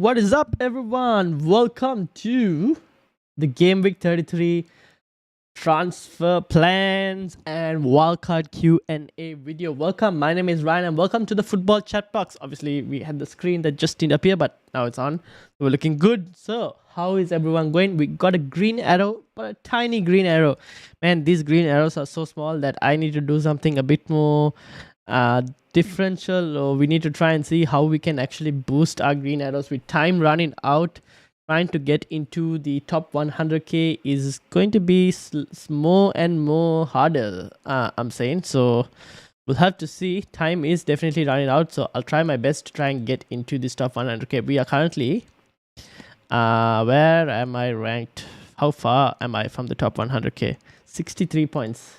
What is up, everyone? Welcome to the Game Week 33 transfer plans and wildcard Q&A video. Welcome. My name is Ryan and welcome to the football chat box. Obviously, we had the screen that just didn't appear, but now it's on. We're looking good. So, how is everyone going? We got a green arrow, but a tiny green arrow. Man, these green arrows are so small that I need to do something a bit more differential, or we need to try and see how we can actually boost our green arrows with time running out. Trying to get into the top 100k is going to be more and more harder, I'm saying. So we'll have to see. Time is definitely running out, so I'll try my best to try and get into this top 100k. We are currently where am I ranked? How far am I from the top 100k? 63 points.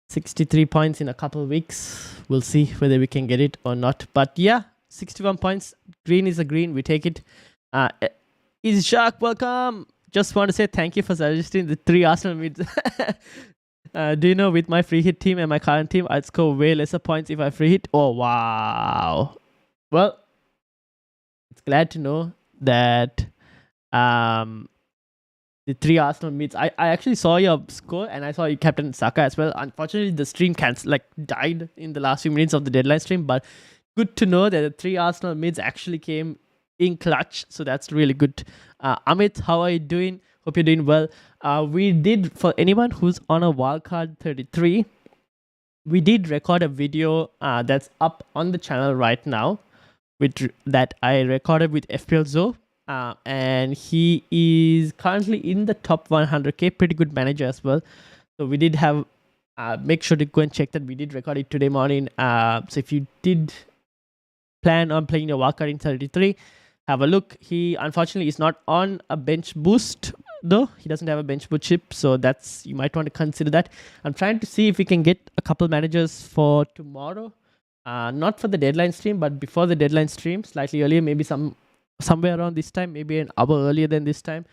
63 points in a couple of weeks. We'll see whether we can get it or not. But yeah, 61 points. Green is a green. We take it. Is Shark, welcome. Just want to say thank you for suggesting the 3 Arsenal mids. Do you know, with my free hit team and my current team, I'd score way lesser points if I free hit? Oh, wow. Well, it's glad to know that the 3 Arsenal mids. I actually saw your score and I saw you captain Saka as well. Unfortunately, the stream died in the last few minutes of the deadline stream, but good to know that the 3 Arsenal mids actually came in clutch. So that's really good. Amit, how are you doing? Hope you're doing well. We did, for anyone who's on a wildcard 33, we did record a video that's up on the channel right now that I recorded with FPL Zo. And he is currently in the top 100k, pretty good manager as well. So we did have, make sure to go and check that. We did record it today morning. So if you did plan on playing your wildcard in 33, have a look. He unfortunately is not on a bench boost though. He doesn't have a bench boost chip, so that's, you might want to consider that. I'm trying to see if we can get a couple managers for tomorrow. Not for the deadline stream, but before the deadline stream, slightly earlier, maybe somewhere around this time, maybe an hour earlier than this time.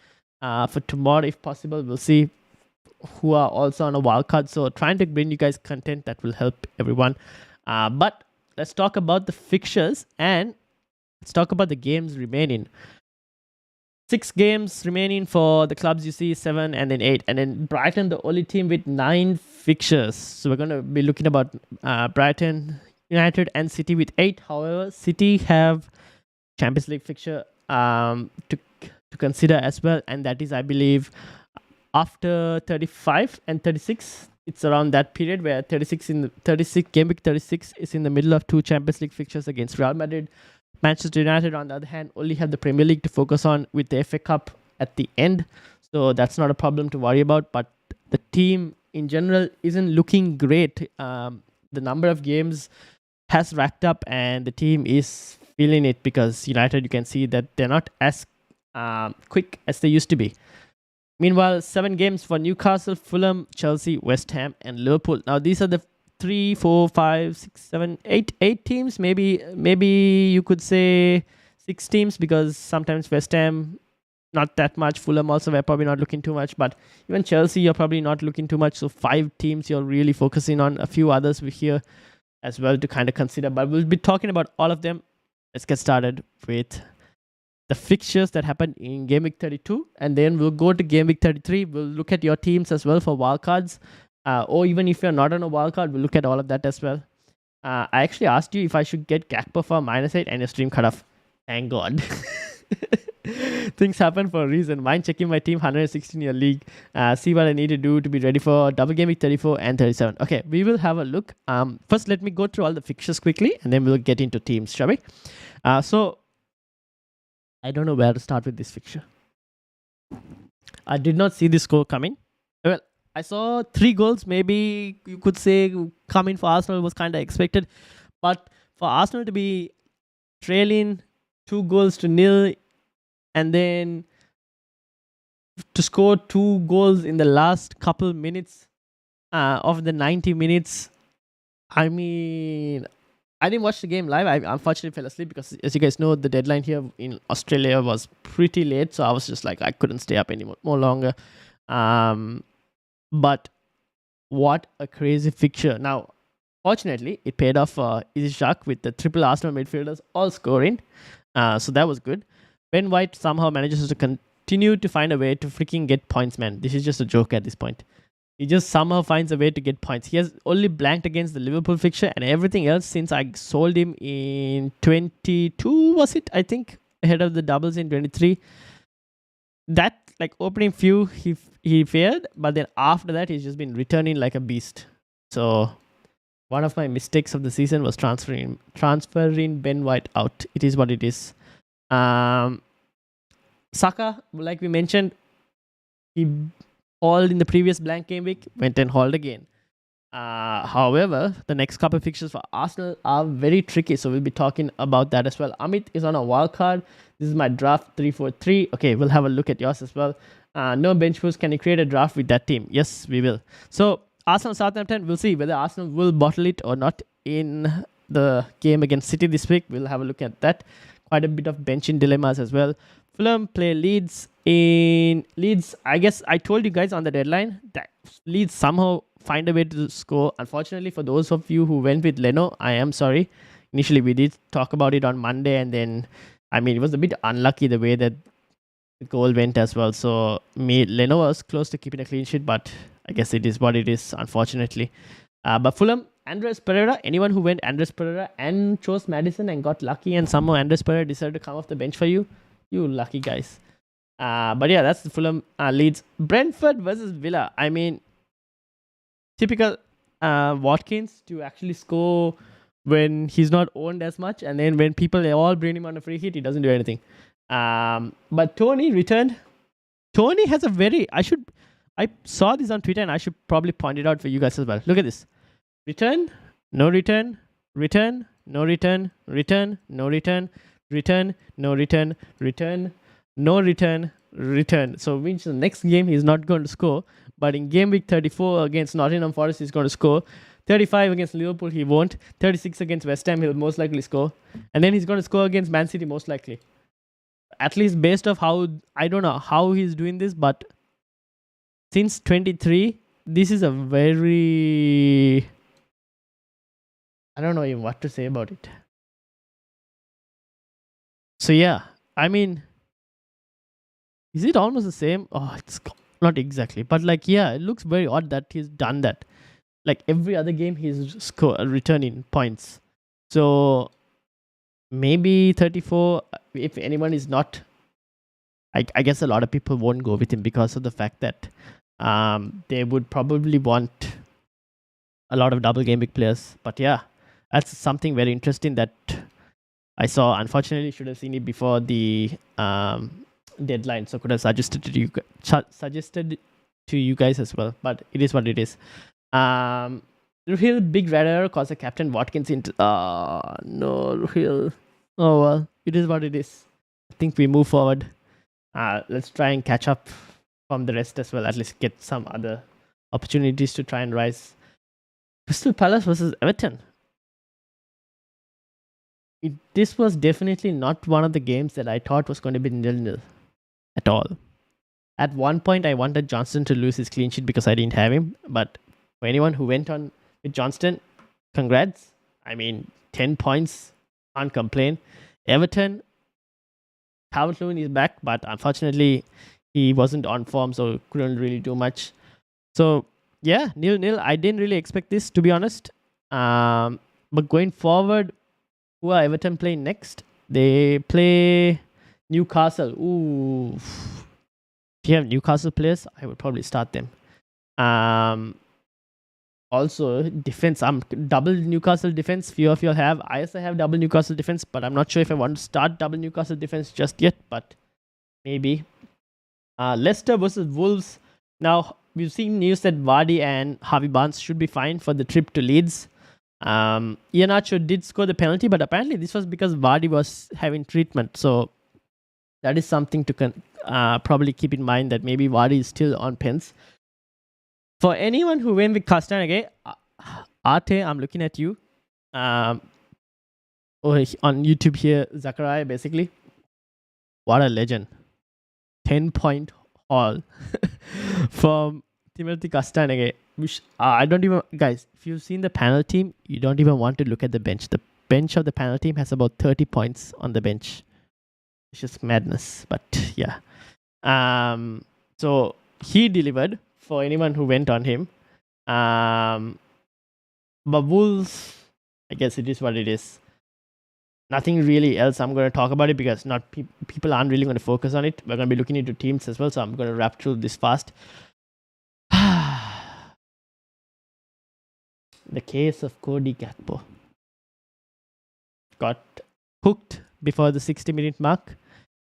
For tomorrow, if possible, we'll see who are also on a wildcard. So trying to bring you guys content that will help everyone. But let's talk about the fixtures and let's talk about the games remaining. 6 games remaining for the clubs. You see 7 and then 8, and then Brighton, the only team with 9 fixtures. So we're going to be looking about Brighton, United and City with 8. However, City have Champions League fixture to consider as well, and that is, I believe, after 35 and 36. It's around that period where 36 game week 36 is in the middle of 2 Champions League fixtures against Real Madrid. Manchester United, on the other hand, only have the Premier League to focus on with the FA Cup at the end, so that's not a problem to worry about. But the team in general isn't looking great. The number of games has racked up and the team is feeling it, because United, you can see that they're not as quick as they used to be. Meanwhile, 7 games for Newcastle, Fulham, Chelsea, West Ham and Liverpool. Now these are the 3, 4, 5, 6, 7, 8 teams. Maybe you could say 6 teams, because sometimes West Ham not that much. Fulham also, we're probably not looking too much, but even Chelsea, you're probably not looking too much. So 5 teams you're really focusing on. A few others we here as well to kind of consider, but we'll be talking about all of them. Let's get started with the fixtures that happened in Game Week 32, and then we'll go to Game Week 33. We'll look at your teams as well for wildcards, or even if you're not on a wildcard, we'll look at all of that as well. I actually asked you if I should get Gakpo for -8 and your stream cut off. Thank God. Things happen for a reason. Mind checking my team 116 in your league. See what I need to do to be ready for double Game Week 34 and 37. Okay, we will have a look. First, let me go through all the fixtures quickly, and then we'll get into teams, shall we? So, I don't know where to start with this fixture. I did not see this score coming. Well, I saw 3 goals. Maybe you could say coming for Arsenal was kind of expected. But for Arsenal to be trailing 2-0 and then to score 2 goals in the last couple minutes of the 90 minutes, I mean, I didn't watch the game live. I unfortunately fell asleep because, as you guys know, the deadline here in Australia was pretty late. So I was just like, I couldn't stay up any more longer. But what a crazy fixture. Now, fortunately, it paid off for Ishak with the triple Arsenal midfielders all scoring. So that was good. Ben White somehow manages to continue to find a way to freaking get points, man. This is just a joke at this point. He just somehow finds a way to get points. He has only blanked against the Liverpool fixture, and everything else since I sold him in 22, was it? I think, ahead of the doubles in 23. That, like, opening few, he failed, but then after that, he's just been returning like a beast. So one of my mistakes of the season was transferring Ben White out. It is what it is. Saka, like we mentioned, he hauled in the previous blank game week, went and hauled again. However, the next couple of fixtures for Arsenal are very tricky, so we'll be talking about that as well. Amit is on a wild card. This is my draft 3-4-3. Okay, we'll have a look at yours as well. No bench boost. Can you create a draft with that team? Yes, we will. So Arsenal Southampton, we'll see whether Arsenal will bottle it or not in the game against City this week. We'll have a look at that. Quite a bit of benching dilemmas as well. Fulham play Leeds. In Leeds, I guess I told you guys on the deadline that Leeds somehow find a way to score. Unfortunately, for those of you who went with Leno, I am sorry. Initially, we did talk about it on Monday, and then, I mean, it was a bit unlucky the way that the goal went as well. So, Leno was close to keeping a clean sheet, but I guess it is what it is, unfortunately. But Fulham, Andres Pereira, anyone who went Andres Pereira and chose Madison and got lucky, and somehow Andres Pereira decided to come off the bench for you, you lucky guys. But yeah, that's the Fulham Leeds. Brentford versus Villa. I mean, typical Watkins to actually score when he's not owned as much, and then when people all bring him on a free hit, he doesn't do anything. But Tony returned. Tony has a very... I saw this on Twitter, and I should probably point it out for you guys as well. Look at this. Return, no return, return, no return, return, no return, return, no return, return, no return, return. So which the next game he's not going to score, but in game week 34 against Nottingham Forest he's going to score. 35 against Liverpool he won't. 36 against West Ham he'll most likely score, and then he's going to score against Man City most likely. At least based off how, I don't know how he's doing this, but since 23, this is a very... I don't know even what to say about it. So yeah, I mean, is it almost the same? Oh, it's not exactly, but like, yeah, it looks very odd that he's done that. Like every other game, he's returning points. So maybe 34. If anyone is not, I guess a lot of people won't go with him because of the fact that they would probably want a lot of double game week players. But yeah, that's something very interesting that I saw. Unfortunately, should have seen it before the deadline, so could have suggested to you guys as well. But it is what it is. Ruhil, big red error caused the captain Watkins into... no, Ruhil. Oh well, it is what it is. I think we move forward. Let's try and catch up from the rest as well. At least get some other opportunities to try and rise. Crystal Palace versus Everton. This was definitely not one of the games that I thought was going to be 0-0 at all. At one point, I wanted Johnston to lose his clean sheet because I didn't have him. But for anyone who went on with Johnston, congrats. I mean, 10 points, can't complain. Everton, Calvert-Lewin is back, but unfortunately, he wasn't on form, so couldn't really do much. So, yeah, 0-0. I didn't really expect this, to be honest. But going forward, who are Everton playing next? They play Newcastle. Ooh. If you have Newcastle players, I would probably start them. Also, defense. I'm double Newcastle defense. Few of you have. I also have double Newcastle defense, but I'm not sure if I want to start double Newcastle defense just yet, but maybe. Leicester versus Wolves. Now, we've seen news that Vardy and Harvey Barnes should be fine for the trip to Leeds. Iheanacho did score the penalty, but apparently this was because Vardy was having treatment. So that is something to probably keep in mind, that maybe Vardy is still on pens. For anyone who went with Castanage, Arte, I'm looking at you. On YouTube here, Zachariah, basically. What a legend. 10-point haul from Timothy Castanage. Which I don't even... Guys, if you've seen the panel team, you don't even want to look at the bench. The bench of the panel team has about 30 points on the bench. It's just madness. But yeah. So he delivered for anyone who went on him. But Wolves, I guess it is what it is. Nothing really else I'm going to talk about it because not people aren't really going to focus on it. We're going to be looking into teams as well, so I'm going to wrap through this fast. The case of Cody Gakpo. Got hooked before the 60-minute mark.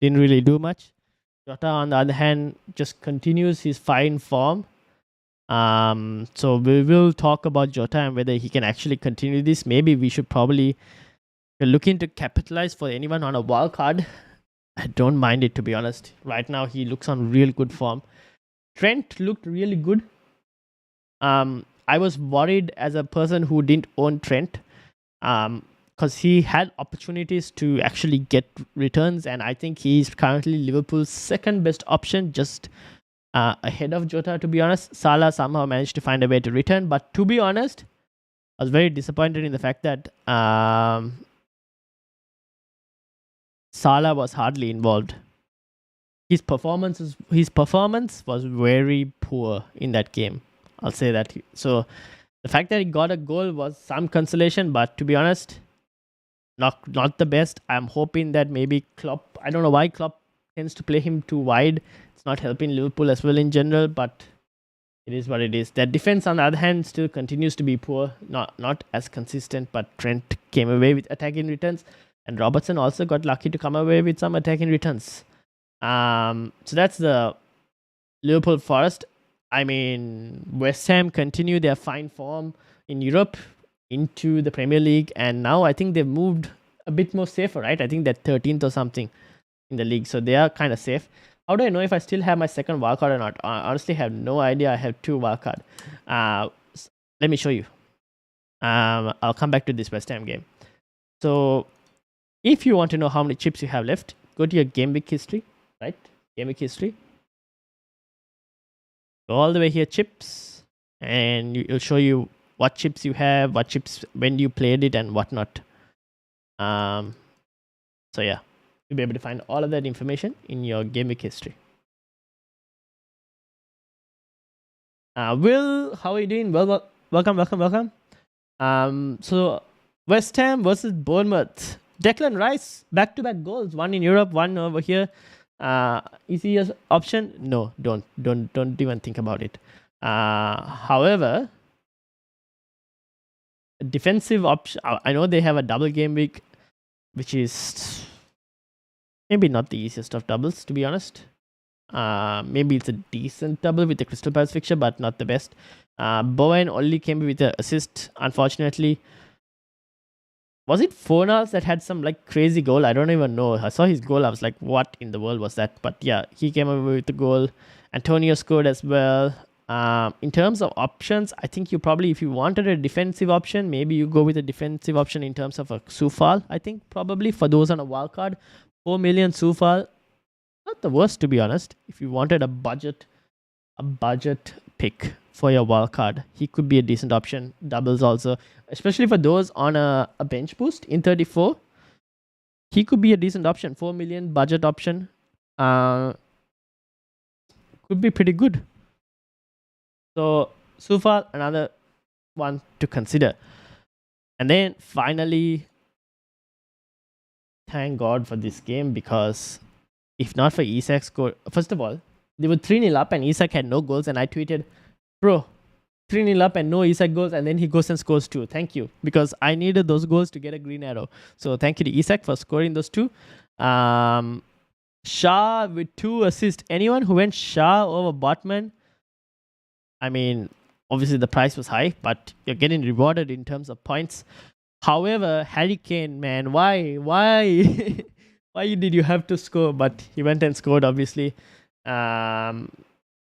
Didn't really do much. Jota, on the other hand, just continues his fine form. So we will talk about Jota and whether he can actually continue this. Maybe we should probably look into capitalize for anyone on a wild card. I don't mind it, to be honest. Right now, he looks on real good form. Trent looked really good. I was worried as a person who didn't own Trent, because he had opportunities to actually get returns, and I think he's currently Liverpool's second best option, just ahead of Jota, to be honest. Salah somehow managed to find a way to return, but to be honest, I was very disappointed in the fact that Salah was hardly involved. His performance was very poor in that game. I'll say that. So the fact that he got a goal was some consolation, but to be honest, not the best. I'm hoping that maybe Klopp, I don't know why Klopp tends to play him too wide. It's not helping Liverpool as well in general, but it is what it is. Their defense, on the other hand, still continues to be poor. Not as consistent, but Trent came away with attacking returns, and Robertson also got lucky to come away with some attacking returns. So that's the Liverpool Forest. I mean, West Ham continue their fine form in Europe into the Premier League, and now I think they've moved a bit more safer, right? I think they're 13th or something in the league, so they are kind of safe. How do I know if I still have my second wildcard or not? I honestly have no idea. I have 2 wildcard. Let me show you. I'll come back to this West Ham game. So, if you want to know how many chips you have left, go to your Gameweek history, right? Gameweek history. Go all the way here, chips, and it'll show you what chips you have, what chips, when you played it, and whatnot. So yeah, you'll be able to find all of that information in your Gameweek history. Will, how are you doing? Well, welcome. So West Ham versus Bournemouth. Declan Rice, back-to-back goals, one in Europe, one over here. Is he an option? No, don't even think about it. However, defensive option. I know they have a double game week, which is maybe not the easiest of doubles, to be honest. Maybe it's a decent double with the Crystal Palace fixture, but not the best. Bowen only came with an assist, unfortunately. Was it Fornals that had some like crazy goal? I don't even know. I saw his goal. I was like, what in the world was that? But yeah, he came away with the goal. Antonio scored as well. In terms of options, I think you probably, if you wanted a defensive option, maybe you go with a defensive option in terms of a Soufal. I think probably for those on a wild card, 4 million Soufal, not the worst, to be honest. If you wanted a budget pick for your wild card, he could be a decent option. Doubles also, especially for those on a bench boost in 34. He could be a decent option. 4 million budget option. Could be pretty good. So Soufal, another one to consider. And then finally, thank God for this game, because if not for Isak's score, first of all, they were 3-0 up and Isak had no goals, and I tweeted, bro, 3-0 up and no Isak goals, and then he goes and scores 2. Thank you, because I needed those goals to get a green arrow. So thank you to Isak for scoring those 2. Shah with 2 assists. Anyone who went Shah over Botman, I mean, obviously the price was high, but you're getting rewarded in terms of points. However, Harry Kane, man, why why did you have to score? But he went and scored, obviously. And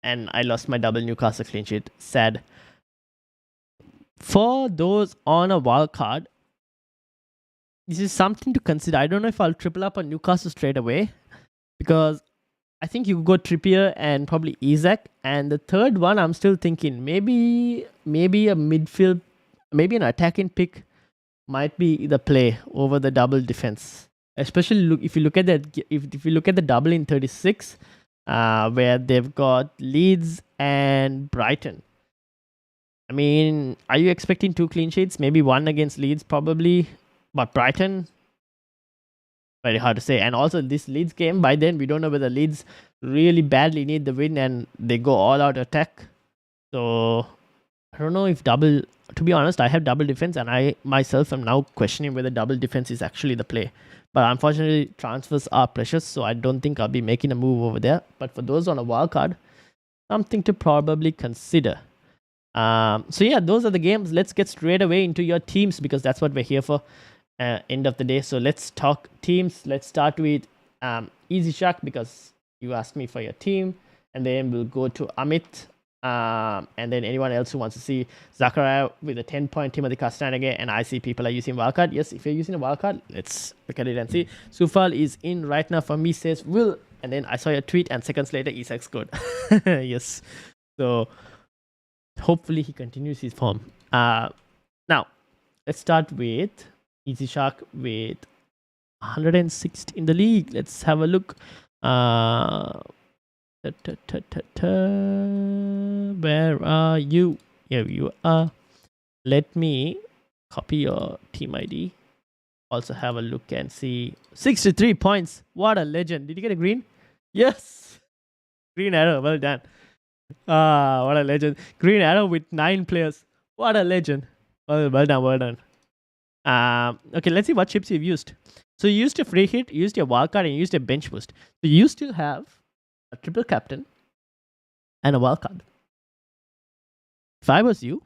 I lost my double Newcastle clean sheet. Sad. For those on a wild card, this is something to consider. I don't know if I'll triple up on Newcastle straight away, because I think you could go Trippier and probably Isak. And the third one, I'm still thinking maybe a midfield, maybe an attacking pick might be the play over the double defense. Especially if you look at that, if you look at the double in 36, where they've got Leeds and Brighton. I mean, are you expecting 2 clean sheets? Maybe one against Leeds, probably, but Brighton, very hard to say. And also, this Leeds game, by then we don't know whether Leeds really badly need the win and they go all out attack. So I don't know if double. To be honest, I have double defense, and I myself am now questioning whether double defense is actually the play. But unfortunately, transfers are precious, so I don't think I'll be making a move over there. But for those on a wildcard, something to probably consider. So yeah, those are the games. Let's get straight away into your teams because that's what we're here for. End of the day. So let's talk teams. Let's start with Easy Shark because you asked me for your team, and then we'll go to Amit. And then anyone else who wants to see Zachariah with a 10-point Timothy Castaneda, and I see people are using wildcard. Yes, if you're using a wildcard, let's look at it and see. Sufal is in right now for me, says Will. And then I saw your tweet, and seconds later, Isak scored. Yes. So hopefully he continues his form. Now, let's start with Easy Shark with 160 in the league. Let's have a look. Where are you? Here you are. Let me copy your team ID. Also have a look and see. 63 points. What a legend. Did you get a green? Yes. Green arrow. Well done. What a legend. Green arrow with 9 players. What a legend. Well done. Well done. Okay, let's see what chips you've used. So you used a free hit, you used your wildcard, and you used a bench boost. So you still have a triple captain and a wildcard. If I was you,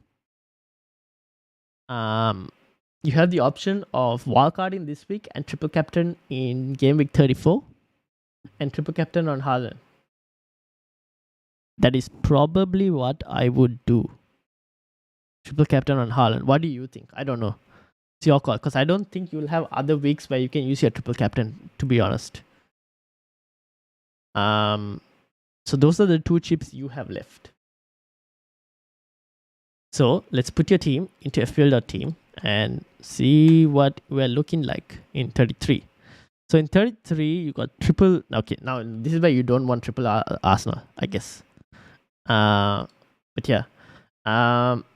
you have the option of wildcarding this week and triple captain in game week 34 and triple captain on Haaland. That is probably what I would do. Triple captain on Haaland. What do you think? I don't know. It's your call because I don't think you'll have other weeks where you can use your triple captain, to be honest. So those are the 2 chips you have left. So let's put your team into FPL.team and see what we're looking like in 33. So in 33, you got triple. Okay, now this is where you don't want triple Arsenal, I guess. But yeah.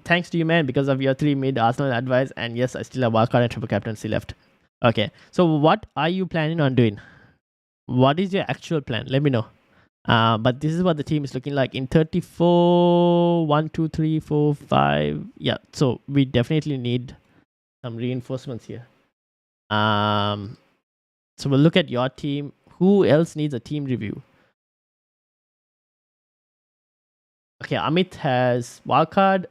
Thanks to you, man, because of your 3 mid Arsenal advice. And yes, I still have wildcard and triple captaincy left. Okay, so what are you planning on doing? What is your actual plan? Let me know. But this is what the team is looking like in 34. 1, 2, 3, 4, 5. Yeah, so we definitely need some reinforcements here. So we'll look at your team. Who else needs a team review? Okay, Amit has wildcard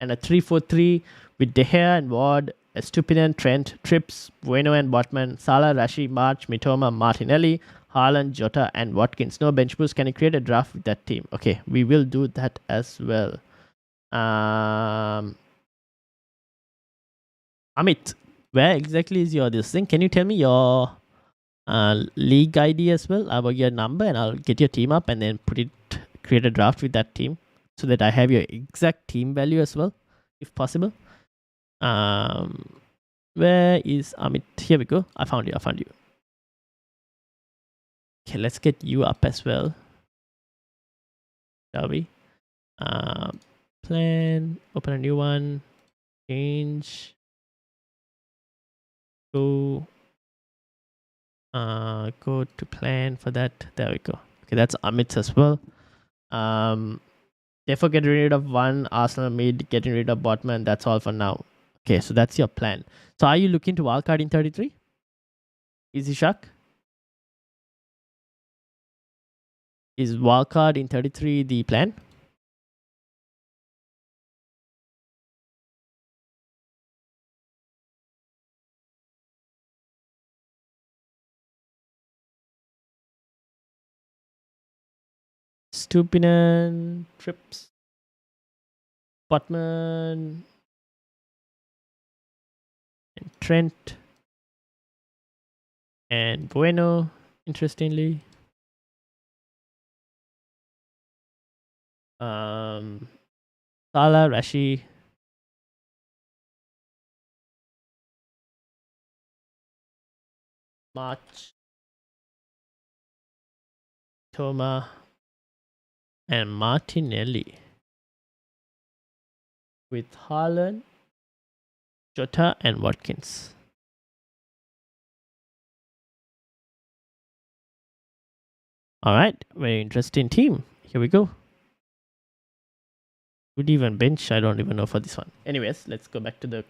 and a 3-4-3 with De Gea and Ward, Estupinian, Trent, Trips, Bueno and Botman, Salah, Rashi, March, Mitoma, Martinelli, Haaland, Jota, and Watkins. No bench boost. Can you create a draft with that team? Okay, we will do that as well. Amit, where exactly is your this thing? Can you tell me your league ID as well? I'll get your number and I'll get your team up and then create a draft with that team so that I have your exact team value as well, if possible. Where is Amit? Here we go. I found you. Okay, let's get you up as well. Shall we? Plan. Open a new one. Change. Go. Go to plan for that. There we go. Okay, that's Amit's as well. Therefore, getting rid of 1 Arsenal mid, getting rid of Botman. That's all for now. Okay, so that's your plan. So are you looking to wildcard in 33? Easy Shark? Is wildcard in 33 the plan? Stupinen, Trips, Botman, and Trent, and Bueno, interestingly. Salah, Rashi. March, Toma, and Martinelli with Haaland, Jota, and Watkins. All right, very interesting team. Here we go. Would even bench? I don't even know for this one. Anyways, let's go back to the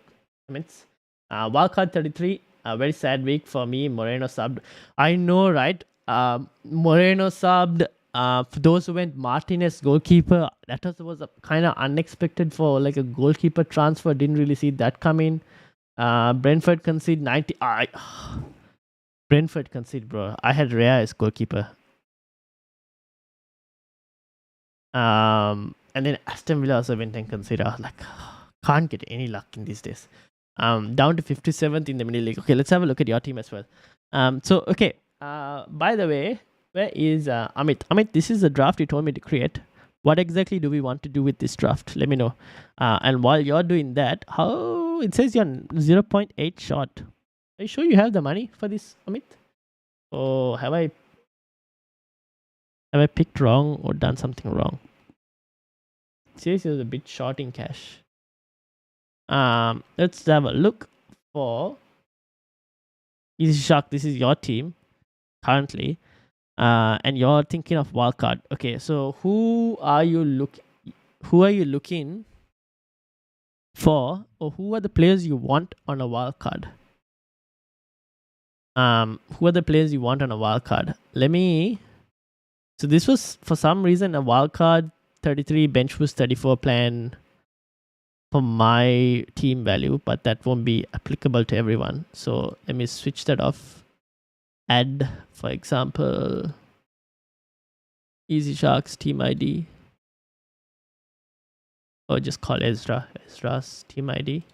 comments. Wildcard 33. A very sad week for me. Moreno subbed. I know, right? Moreno subbed. For those who went Martinez goalkeeper, that was a kind of unexpected for like a goalkeeper transfer. Didn't really see that coming. Brentford concede 90. Brentford concede, bro. I had Rea as goalkeeper. And then Aston Villa also went and conceded. I was like, can't get any luck in these days. Down to 57th in the mini league. Okay, let's have a look at your team as well. So okay. By the way, where is Amit? Amit, this is a draft you told me to create. What exactly do we want to do with this draft? Let me know. And while you're doing that, how it says you're 0.8 short. Are you sure you have the money for this, Amit? Or have I picked wrong or done something wrong? It says you're a bit short in cash. Let's have a look for Easy Shark. This is your team currently. And you're thinking of wildcard. Okay, so who are you looking for, or who are the players you want on a wildcard? Who are the players you want on a wildcard? So this was for some reason a wildcard 33 bench boost 34 plan for my team value, but that won't be applicable to everyone. So let me switch that off. Add, for example, Easy Sharks team ID, or just call Ezra's team ID.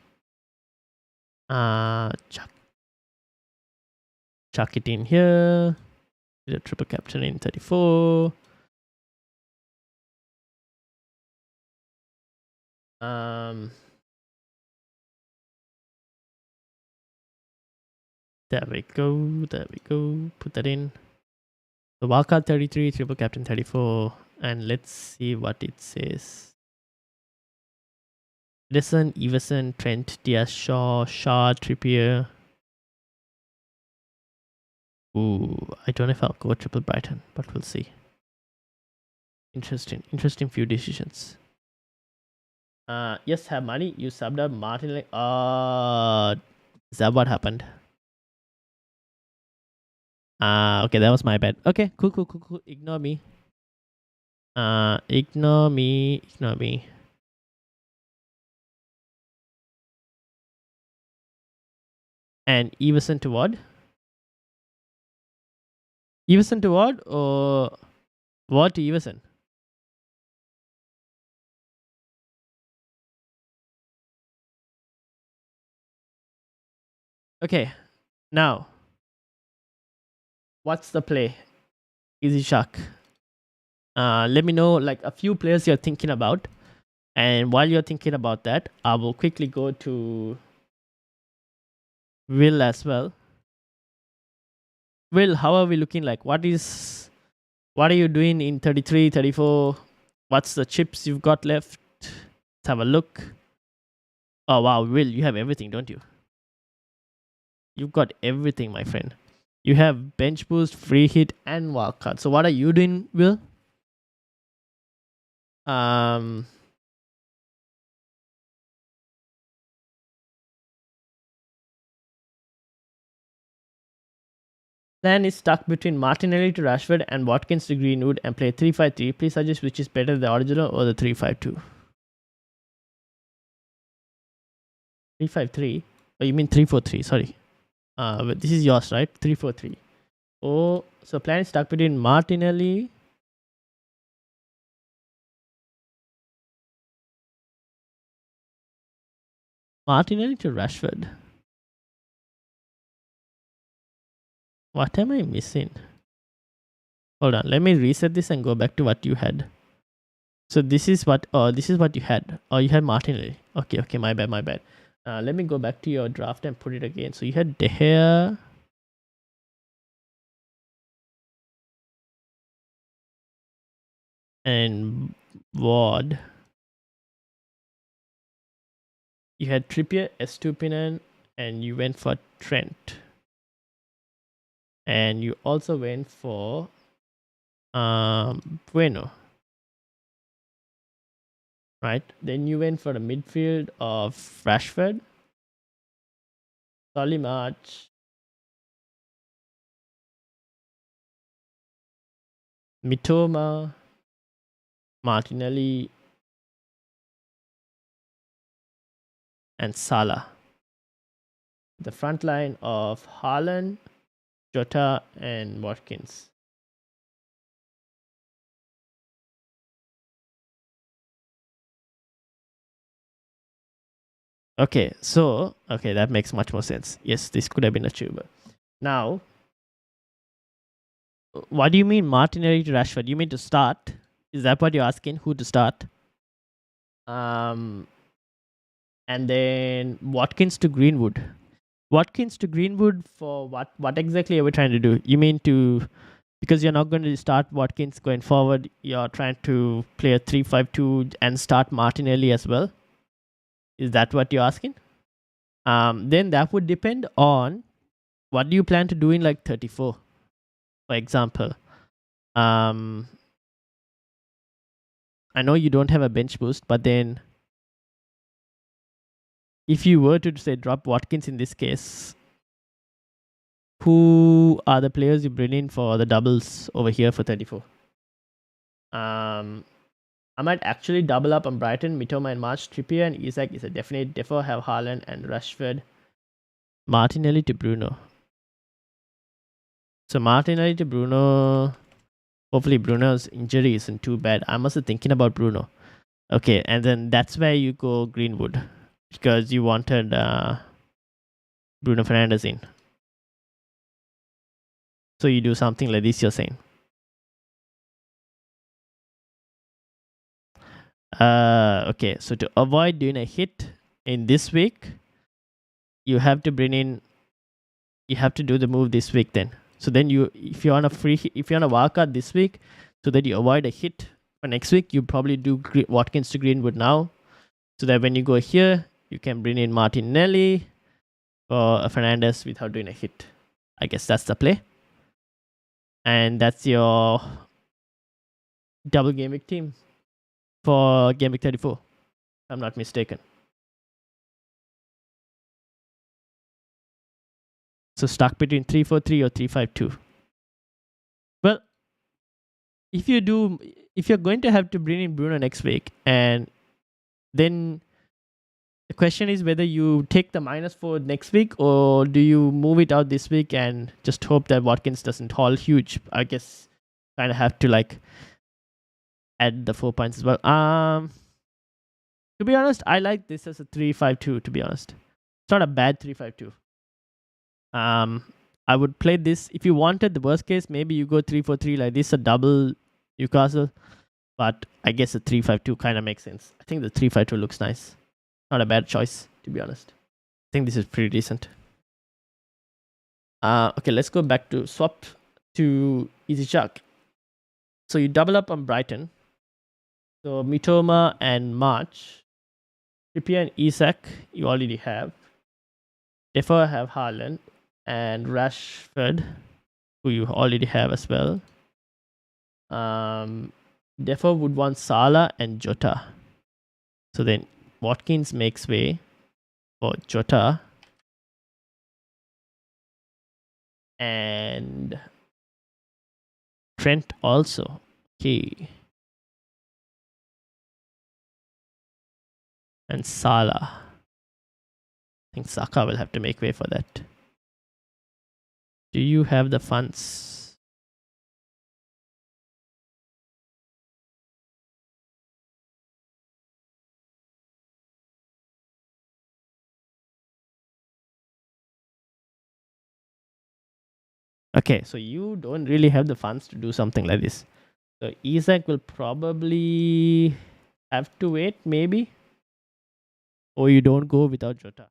Chuck it in here. The triple captain in 34. There we go. Put that in. The wildcard 33, triple captain 34, and let's see what it says. Edison, Everson, Trent, Diaz, Shaw, Trippier. Ooh, I don't know if I'll go triple Brighton, but we'll see. Interesting few decisions. Yes, have money. You subbed up Martin. Is that what happened? Okay, that was my bad. Okay, cool. Ignore me. Ignore me. And Everson to what? Everson to what, or what to Everson? Okay, now what's the play? Easy Shark. Let me know like a few players you're thinking about, and while you're thinking about that, I will quickly go to Will as well. Will, how are we looking like? What are you doing in 33, 34? What's the chips you've got left? Let's have a look. Oh wow, Will, you have everything, don't you? You've got everything, my friend. You have bench boost, free hit, and wildcard. So what are you doing, Will? Plan is stuck between Martinelli to Rashford and Watkins to Greenwood and play 3-5-3. Please suggest which is better, the original or the 3-5-2. 3-5-3? Oh, you mean 3-4-3, sorry. But this is yours, right? 3-4-3. Oh, so plan is stuck between Martinelli to Rashford. What am I missing? Hold on, let me reset this and go back to what you had. So this is what you had. Oh, you had Martinelli. Okay, my bad. Let me go back to your draft and put it again. So you had De Gea, and Ward. You had Trippier, Estupinan, and you went for Trent. And you also went for Bueno. Right? Then you went for the midfield of Rashford, Solly March, Mitoma, Martinelli, and Salah. The front line of Haaland, Jota, and Watkins. Okay, so that makes much more sense. Yes, this could have been achievable. Now, what do you mean Martinelli to Rashford? You mean to start? Is that what you're asking? Who to start? And then Watkins to Greenwood. Watkins to Greenwood for what? What exactly are we trying to do? You mean to, because you're not going to start Watkins going forward, you're trying to play a 3-5-2 and start Martinelli as well? Is that what you're asking? Then that would depend on what do you plan to do in like 34, for example. I know you don't have a bench boost, but then if you were to say drop Watkins in this case, who are the players you bring in for the doubles over here for 34? I might actually double up on Brighton, Mitoma and March. Trippier and Isak is a definite. Therefore, have Haaland and Rashford. Martinelli to Bruno. So Martinelli to Bruno. Hopefully Bruno's injury isn't too bad. I'm also thinking about Bruno. Okay, and then that's where you go Greenwood. Because you wanted Bruno Fernandes in. So you do something like this, you're saying. Okay, so to avoid doing a hit in this week, you have to bring in, you have to do the move this week then. So then if you're on a wildcard this week, so that you avoid a hit for next week, you probably do Watkins to Greenwood now, so that when you go here, you can bring in Martinelli or Fernandes without doing a hit. I guess that's the play. And that's your double game week team for game week 34, if I'm not mistaken. So stuck between 3-4-3 or 3-5-2. Well, if you're going to have to bring in Bruno next week, and then the question is whether you take the -4 next week or do you move it out this week and just hope that Watkins doesn't haul huge. I guess kind of have to like add the 4 points as well. To be honest, I like this as a 3-5-2. To be honest, it's not a bad 3-5-2. I would play this if you wanted the worst case. Maybe you go 3-4-3 like this, a double Newcastle. But I guess a 3-5-2 kind of makes sense. I think the 3-5-2 looks nice. Not a bad choice, to be honest. I think this is pretty decent. Okay, let's go back to swap to Easy Chuck. So you double up on Brighton. So Mitoma and March. Trippier and Isak, you already have. Therefore, I have Haaland and Rashford, who you already have as well. Therefore, would want Salah and Jota. So then Watkins makes way for Jota. And Trent also. Okay. And Salah. I think Saka will have to make way for that. Do you have the funds? Okay, so you don't really have the funds to do something like this. So Isak will probably have to wait, maybe. Or you don't go without Jota.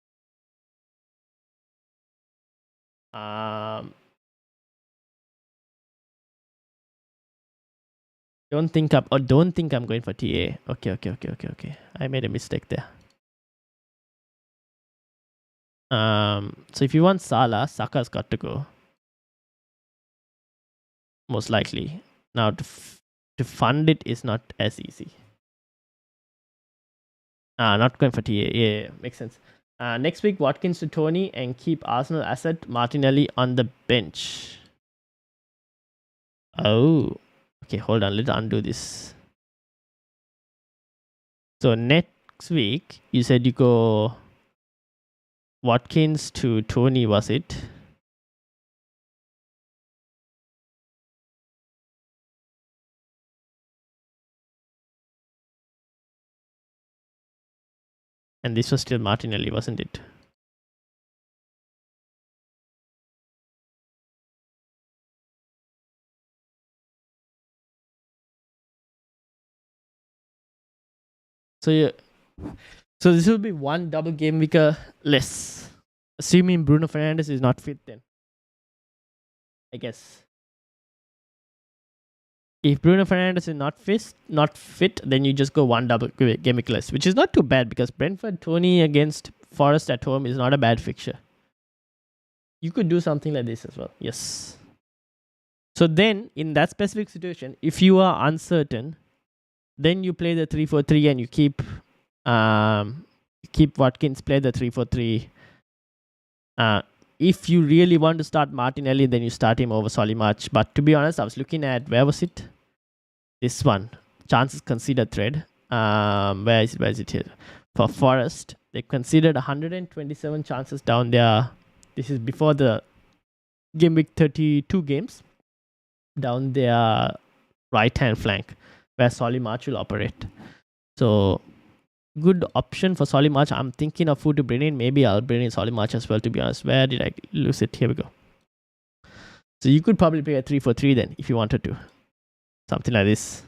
Don't think I'm going for TA. Okay. I made a mistake there. So if you want Salah, Saka's got to go. Most likely. Now to fund it is not as easy. Not going for TA. Yeah, makes sense. Next week, Watkins to Tony and keep Arsenal asset Martinelli on the bench. Oh, okay. Hold on. Let's undo this. So next week, you said you go Watkins to Tony, was it? And this was still Martinelli, wasn't it? So this will be one double game week less. Assuming Bruno Fernandes is not fit then. I guess. If Bruno Fernandes is not fit, then you just go one double game week less, which is not too bad because Brentford Tony against Forest at home is not a bad fixture. You could do something like this as well. Yes. So then, in that specific situation, if you are uncertain, then you play the 3-4-3 and you keep Watkins, play the 3-4-3. If you really want to start Martinelli, then you start him over Solimarch. But to be honest, I was looking at, where was it? This one, chances considered thread. Where is it here? For Forest, they considered 127 chances down there. This is before the game week 32 games. Down their right hand flank, where Solimarch will operate. So good option for Solimarch. I'm thinking of who to bring in. Maybe I'll bring in Solimarch as well, to be honest. Where did I lose it? Here we go. So you could probably play a 3-4-3 then if you wanted to. Something like this.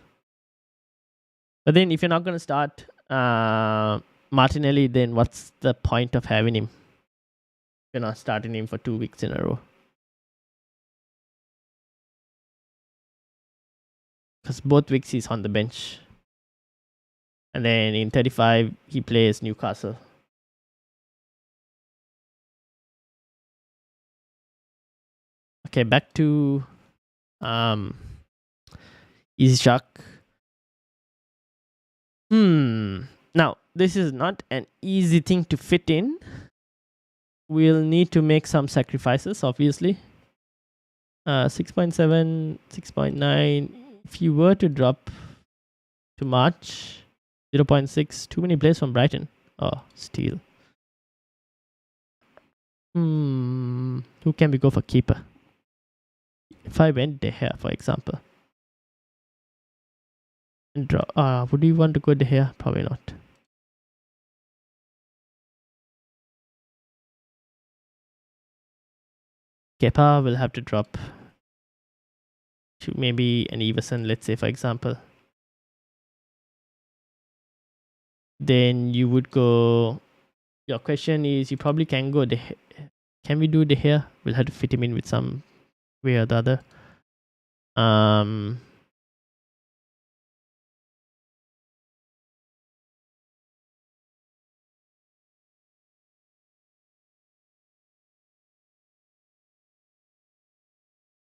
But then if you're not going to start Martinelli, then what's the point of having him? You're not starting him for 2 weeks in a row. Because both weeks he's on the bench. And then in 35, he plays Newcastle. Okay, back to Ishak. Now, this is not an easy thing to fit in. We'll need to make some sacrifices, obviously. 6.7, 6.9. If you were to drop to March, 0.6. Too many players from Brighton. Oh, steal. Who can we go for keeper? If I went De Gea, for example. And draw. Would you want to go De Gea? Probably not. Kepa will have to drop to maybe an Everson, let's say, for example. Then you would go. Your question is, you probably can go De Gea. Can we do De Gea? We'll have to fit him in with some way or the other.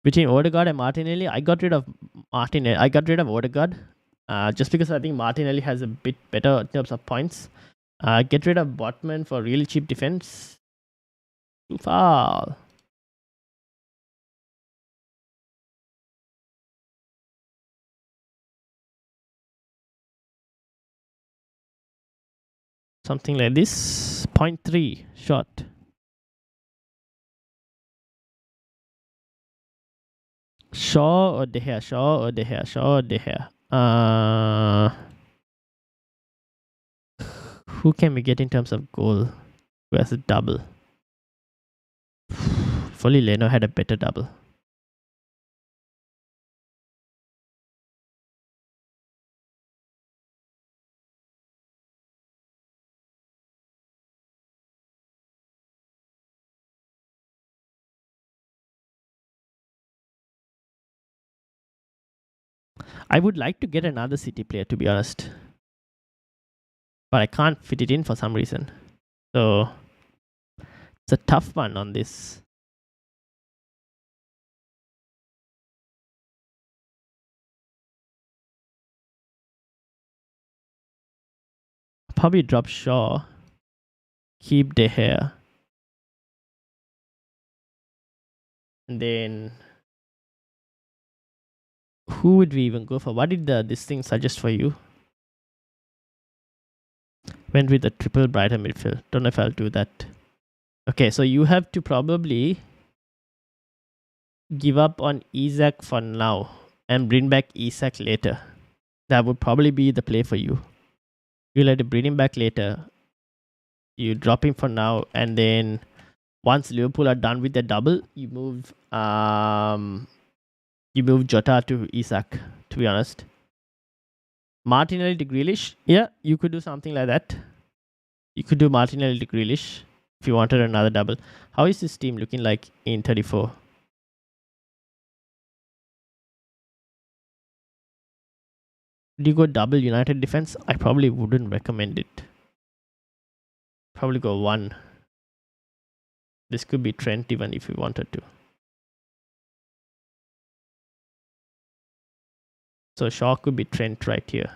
Between Odegaard and Martinelli, I got rid of Martinelli. I got rid of Odegaard just because I think Martinelli has a bit better in terms of points. Get rid of Botman for really cheap defense. Too far. Something like this. 0.3 shot. Shaw or De Gea? Shaw or De Gea? Shaw or De Gea? Who can we get in terms of goal? Who has a double? If only Leno had a better double. I would like to get another City player, to be honest, but I can't fit it in for some reason. So it's a tough one on this. Probably drop Shaw, keep De Gea, and then who would we even go for? What did this thing suggest for you? Went with the triple Brighton midfield. Don't know if I'll do that. Okay, so you have to probably give up on Isak for now and bring back Isak later. That would probably be the play for you. You'll have to bring him back later. You drop him for now, and then once Liverpool are done with the double, you move Jota to Isak, to be honest. Martinelli to Grealish. Yeah, you could do something like that. You could do Martinelli to Grealish if you wanted another double. How is this team looking like in 34? Would you go double United defense? I probably wouldn't recommend it. Probably go one. This could be Trent even if you wanted to. So Shaw could be Trent right here.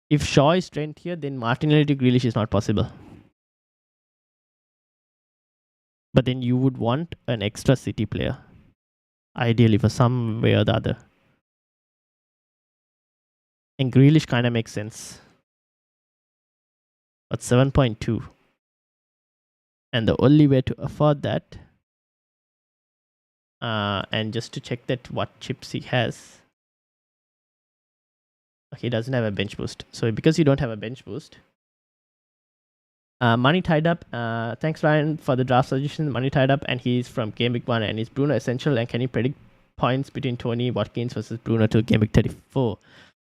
If Shaw is Trent here, then Martinelli to Grealish is not possible. But then you would want an extra City player. Ideally for some way or the other. And Grealish kind of makes sense. But 7.2. And the only way to afford that, and just to check that what chips he has. He doesn't have a bench boost. So because you don't have a bench boost, money tied up. Thanks Ryan for the draft suggestion. Money tied up, and he's from Gameweek 1, and is Bruno essential? And can you predict points between Tony Watkins versus Bruno till Gameweek 34?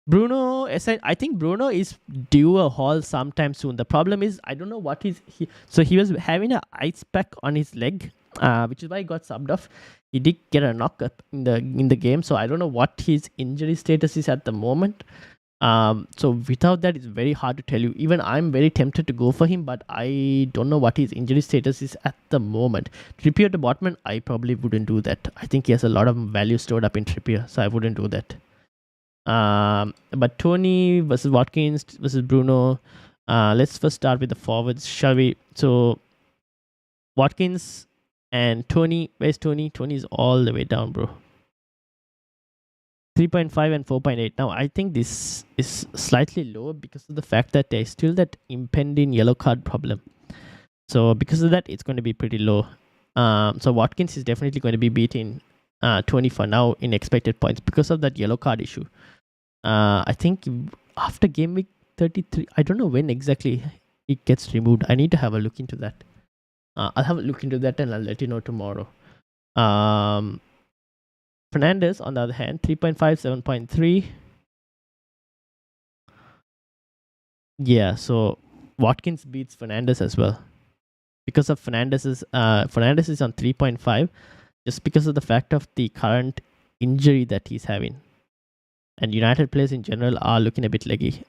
Bruno, I think Bruno is due a haul sometime soon. The problem is I don't know what so he was having an ice pack on his leg, which is why he got subbed off. He did get a knock up in the game, so I don't know what his injury status is at the moment. So without that, it's very hard to tell you. Even I'm very tempted to go for him, but I don't know what his injury status is at the moment. Trippier to Botman, I probably wouldn't do that. I think he has a lot of value stored up in Trippier, so I wouldn't do that. But Tony versus Watkins versus Bruno. Let's first start with the forwards, shall we? So Watkins and Tony. Where's Tony? Tony is all the way down, bro. 3.5 and 4.8. Now, I think this is slightly lower because of the fact that there's still that impending yellow card problem. So because of that, it's going to be pretty low. So Watkins is definitely going to be beating 20 for now in expected points because of that yellow card issue. I think after game week 33, I don't know when exactly it gets removed. I need to have a look into that. I'll have a look into that and I'll let you know tomorrow. Fernandes, on the other hand, 3.5, 7.3. Yeah, so Watkins beats Fernandes as well. Because of Fernandes is on 3.5, just because of the fact of the current injury that he's having. And United players in general are looking a bit leggy.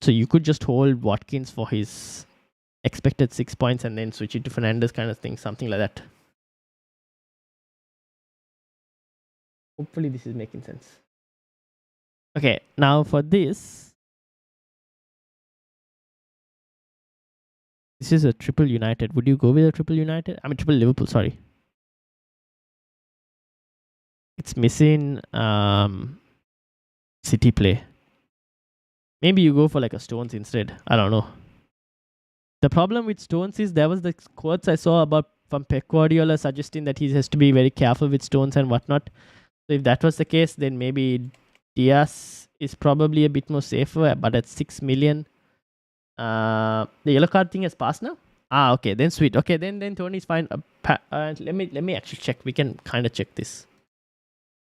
So you could just hold Watkins for his expected 6 points and then switch it to Fernandes kind of thing, something like that. Hopefully this is making sense. Okay, now for this is a triple United. Would you go with a triple United? I mean triple Liverpool, sorry. It's missing City play. Maybe you go for like a Stones instead. I don't know. The problem with Stones is there was the quotes I saw about from Pep Guardiola suggesting that he has to be very careful with Stones and whatnot. So if that was the case, then maybe Diaz is probably a bit more safer, but at 6 million. The yellow card thing has passed now? Okay, then sweet. Okay, then Tony's fine. Let me actually check. We can kind of check this.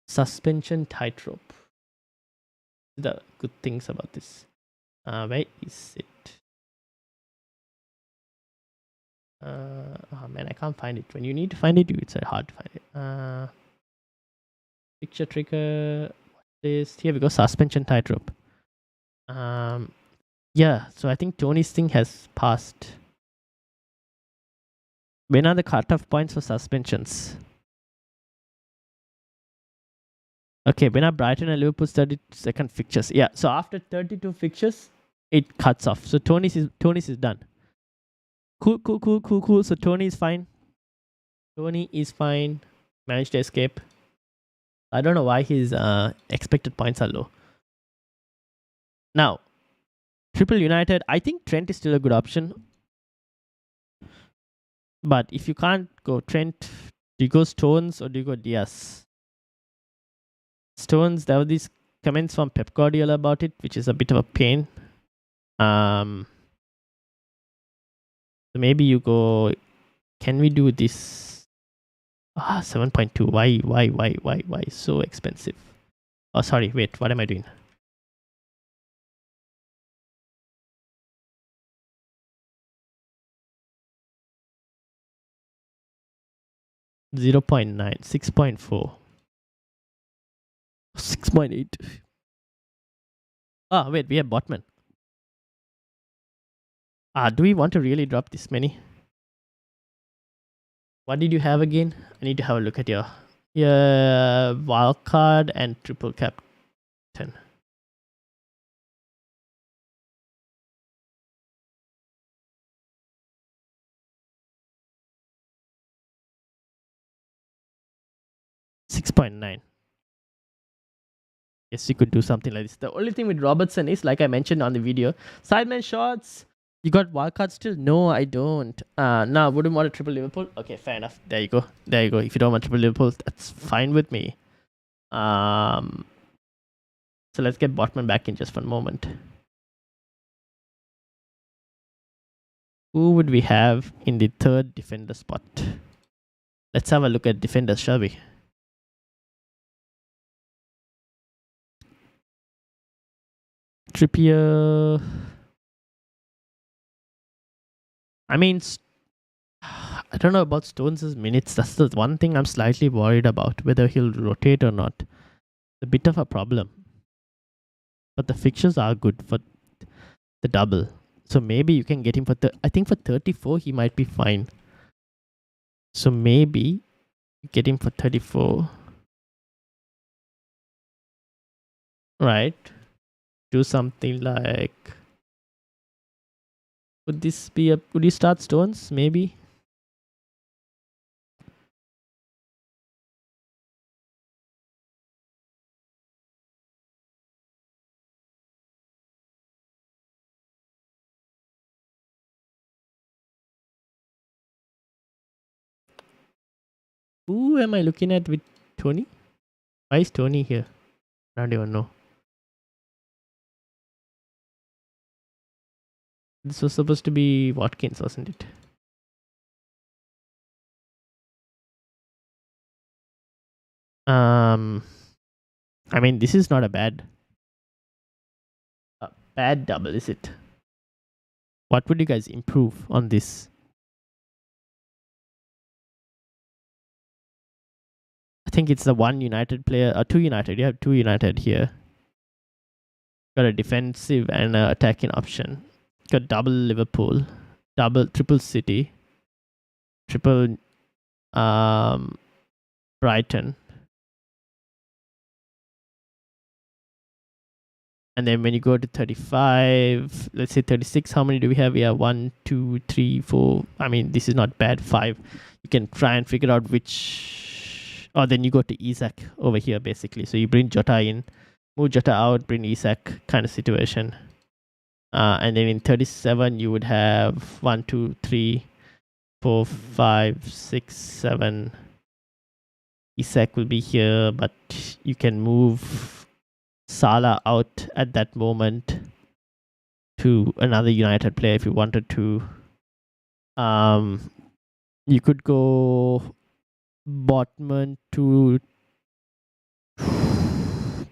Suspension tightrope. The good things about this. Where is it? Oh man, I can't find it. When you need to find it, it's hard to find it. Picture trigger. This here we go. Suspension tightrope. Yeah. So I think Tony's thing has passed. When are the cutoff points for suspensions? Okay, when are Brighton and Liverpool's 32nd fixtures? Yeah. So after 32 fixtures, it cuts off. So Tony's is done. Cool. So Tony is fine. Tony is fine. Managed to escape. I don't know why his expected points are low. Now, Triple United, I think Trent is still a good option. But if you can't go Trent, do you go Stones or do you go Diaz? Stones, there were these comments from Pep Guardiola about it, which is a bit of a pain. So maybe you go, can we do this? 7.2. Why? So expensive. Oh, sorry. Wait, what am I doing? .9, 6.4, 6.8. Wait, we have Botman. Do we want to really drop this many? What did you have again? I need to have a look at your wildcard and triple captain. .9. Yes, you could do something like this. The only thing with Robertson is, like I mentioned on the video, sideman shots. You got wildcard still? No, I don't. No, wouldn't want a triple Liverpool. Okay, fair enough. There you go. If you don't want triple Liverpool, that's fine with me. So let's get Botman back in just for a moment. Who would we have in the third defender spot? Let's have a look at defenders, shall we? Trippier. I mean, I don't know about Stones' minutes. That's the one thing I'm slightly worried about, whether he'll rotate or not. It's a bit of a problem. But the fixtures are good for the double. So maybe you can get him for I think for 34 he might be fine. So maybe get him for 34. Right. Do something like, would you start Stones? Maybe. Who am I looking at with Tony? Why is Tony here? I don't even know. This was supposed to be Watkins, wasn't it? I mean, this is not a bad double, is it? What would you guys improve on this? I think it's the one United player, or two United. You have two United here. Got a defensive and an attacking option. Got double Liverpool, triple City, triple Brighton. And then when you go to 35, let's say 36, how many do we have? We have 1, 2, 3, 4. I mean, this is not bad. 5. You can try and figure out which. Oh, then you go to Isak over here, basically. So you bring Jota in, move Jota out, bring Isak kind of situation. And then in 37, you would have 1, 2, 3, 4, 5, 6, 7. Isak will be here, but you can move Salah out at that moment to another United player if you wanted to. You could go Botman to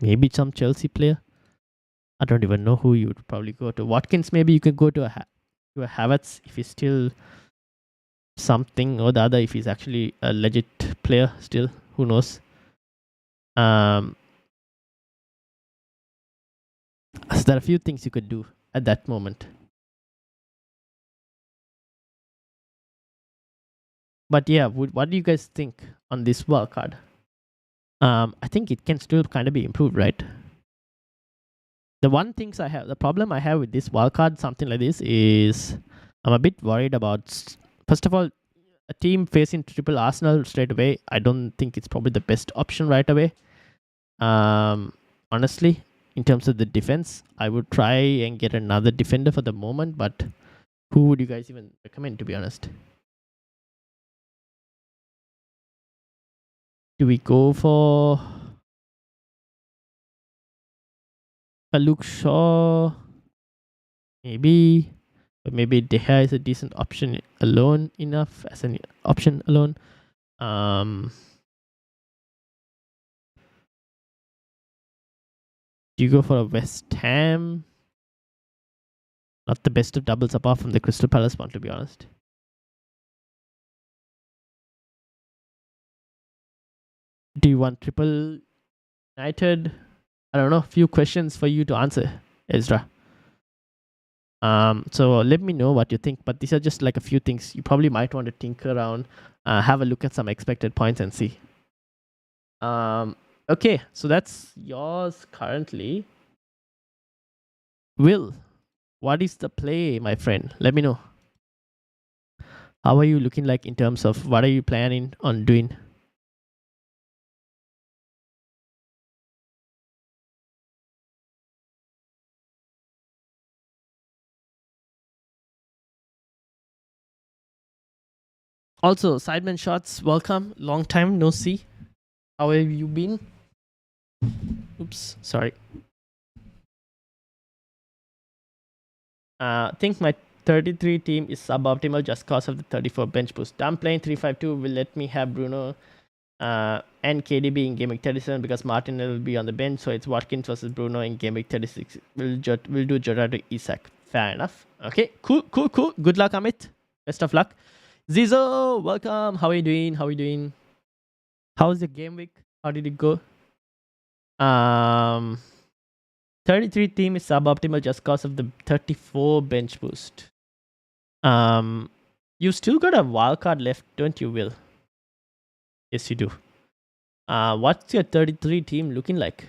maybe some Chelsea player. I don't even know who you would probably go to. Watkins, maybe you could go to a Havertz if he's still something or the other if he's actually a legit player still. Who knows? So there are a few things you could do at that moment. But yeah, what do you guys think on this wildcard? I think it can still kind of be improved, right? The problem I have with this wildcard, something like this, is I'm a bit worried about. First of all, a team facing triple Arsenal straight away, I don't think it's probably the best option right away. Honestly, in terms of the defense, I would try and get another defender for the moment, but who would you guys even recommend, to be honest? Do we go for a Luke Shaw? Maybe. But maybe De Gea is a decent option alone enough as an option alone. Do you go for a West Ham? Not the best of doubles apart from the Crystal Palace one, to be honest. Do you want triple United? I don't know. Few questions for you to answer, Ezra. So let me know what you think. But these are just like a few things you probably might want to tinker around, have a look at some expected points and see. Okay, so that's yours currently. Will, what is the play, my friend? Let me know. How are you looking like in terms of what are you planning on doing? Also, Sideman Shots, welcome. Long time no see. How have you been? Oops, sorry. I think my 33 team is suboptimal just because of the 34 bench boost. I'm playing 352 will let me have Bruno and KDB in game week 37 because Martin will be on the bench. So it's Watkins versus Bruno in game week 36. We'll do Jota to Isak. Fair enough. Okay, cool. Good luck, Amit. Best of luck. Zizo, welcome. How are you doing? How was the game week? How did it go? 33 team is suboptimal just because of the 34 bench boost. You still got a wildcard left, don't you, Will? Yes, you do. What's your 33 team looking like?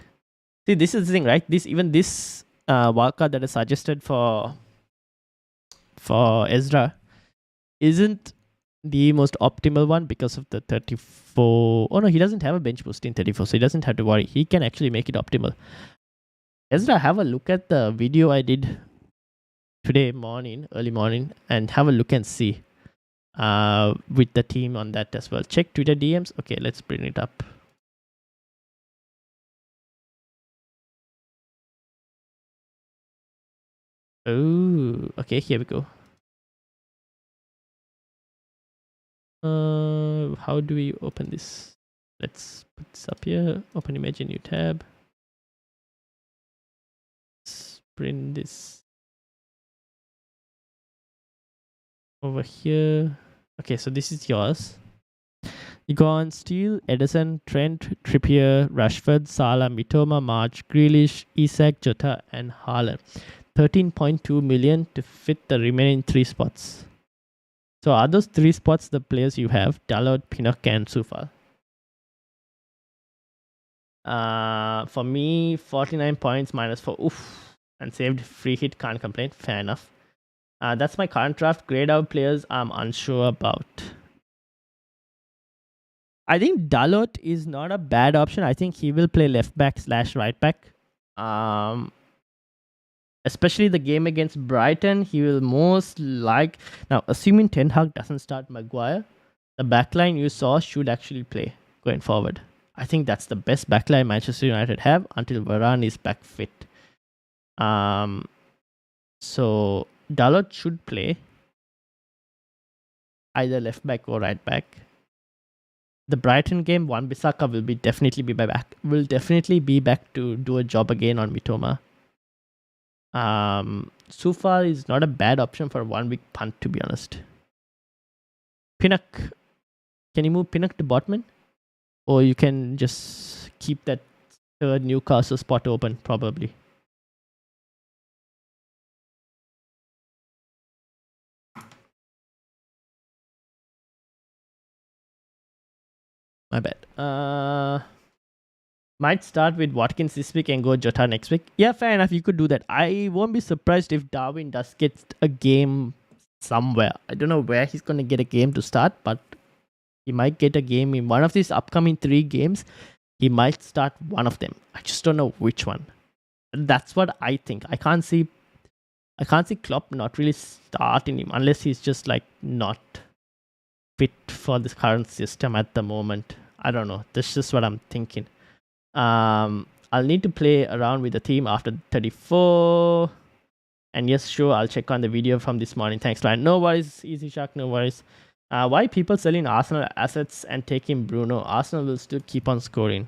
See, this is the thing, right? This wildcard that is suggested for Ezra isn't the most optimal one because of the 34. Oh no, he doesn't have a bench boost in 34, so he doesn't have to worry. He can actually make it optimal. Ezra, have a look at the video I did today morning, early morning, and have a look and see with the team on that as well. Check Twitter DMs. Okay, let's bring it up. Oh, okay, here we go. How do we open this? Let's put this up here. Open image in new tab. Let's bring this over here. Okay, so this is yours. You go on Steele, Edison, Trent, Trippier, Rashford, Salah, Mitoma, March, Grealish, Isak, Jota, and Haaland. 13.2 million to fit the remaining 3 spots. So are those 3 spots the players you have? Dalot, Pinnock, and Sufal. For me, 49 points -4. Oof. And saved free hit, can't complain. Fair enough. That's my current draft. Grade out players I'm unsure about. I think Dalot is not a bad option. I think he will play left back / right back. Especially the game against Brighton, he will most like. Now, assuming Ten Hag doesn't start Maguire, the backline you saw should actually play going forward. I think that's the best backline Manchester United have until Varane is back fit. So Dalot should play either left back or right back. The Brighton game, Wan-Bissaka will definitely be back to do a job again on Mitoma. Sufal is not a bad option for a 1 week punt, to be honest. Pinnock. Can you move Pinnock to Botman? Or you can just keep that third Newcastle spot open, probably. My bad. Might start with Watkins this week and go Jota next week. Yeah, fair enough. You could do that. I won't be surprised if Darwin does get a game somewhere. I don't know where he's going to get a game to start, but he might get a game in one of these upcoming 3 games. He might start one of them. I just don't know which one. That's what I think. I can't see Klopp not really starting him unless he's just like not fit for this current system at the moment. I don't know. That's just what I'm thinking. I'll need to play around with the team after 34. And yes, sure, I'll check on the video from this morning. Thanks, Ryan. No worries, Easy Shark, no worries. Why people selling Arsenal assets and taking Bruno? Arsenal will still keep on scoring.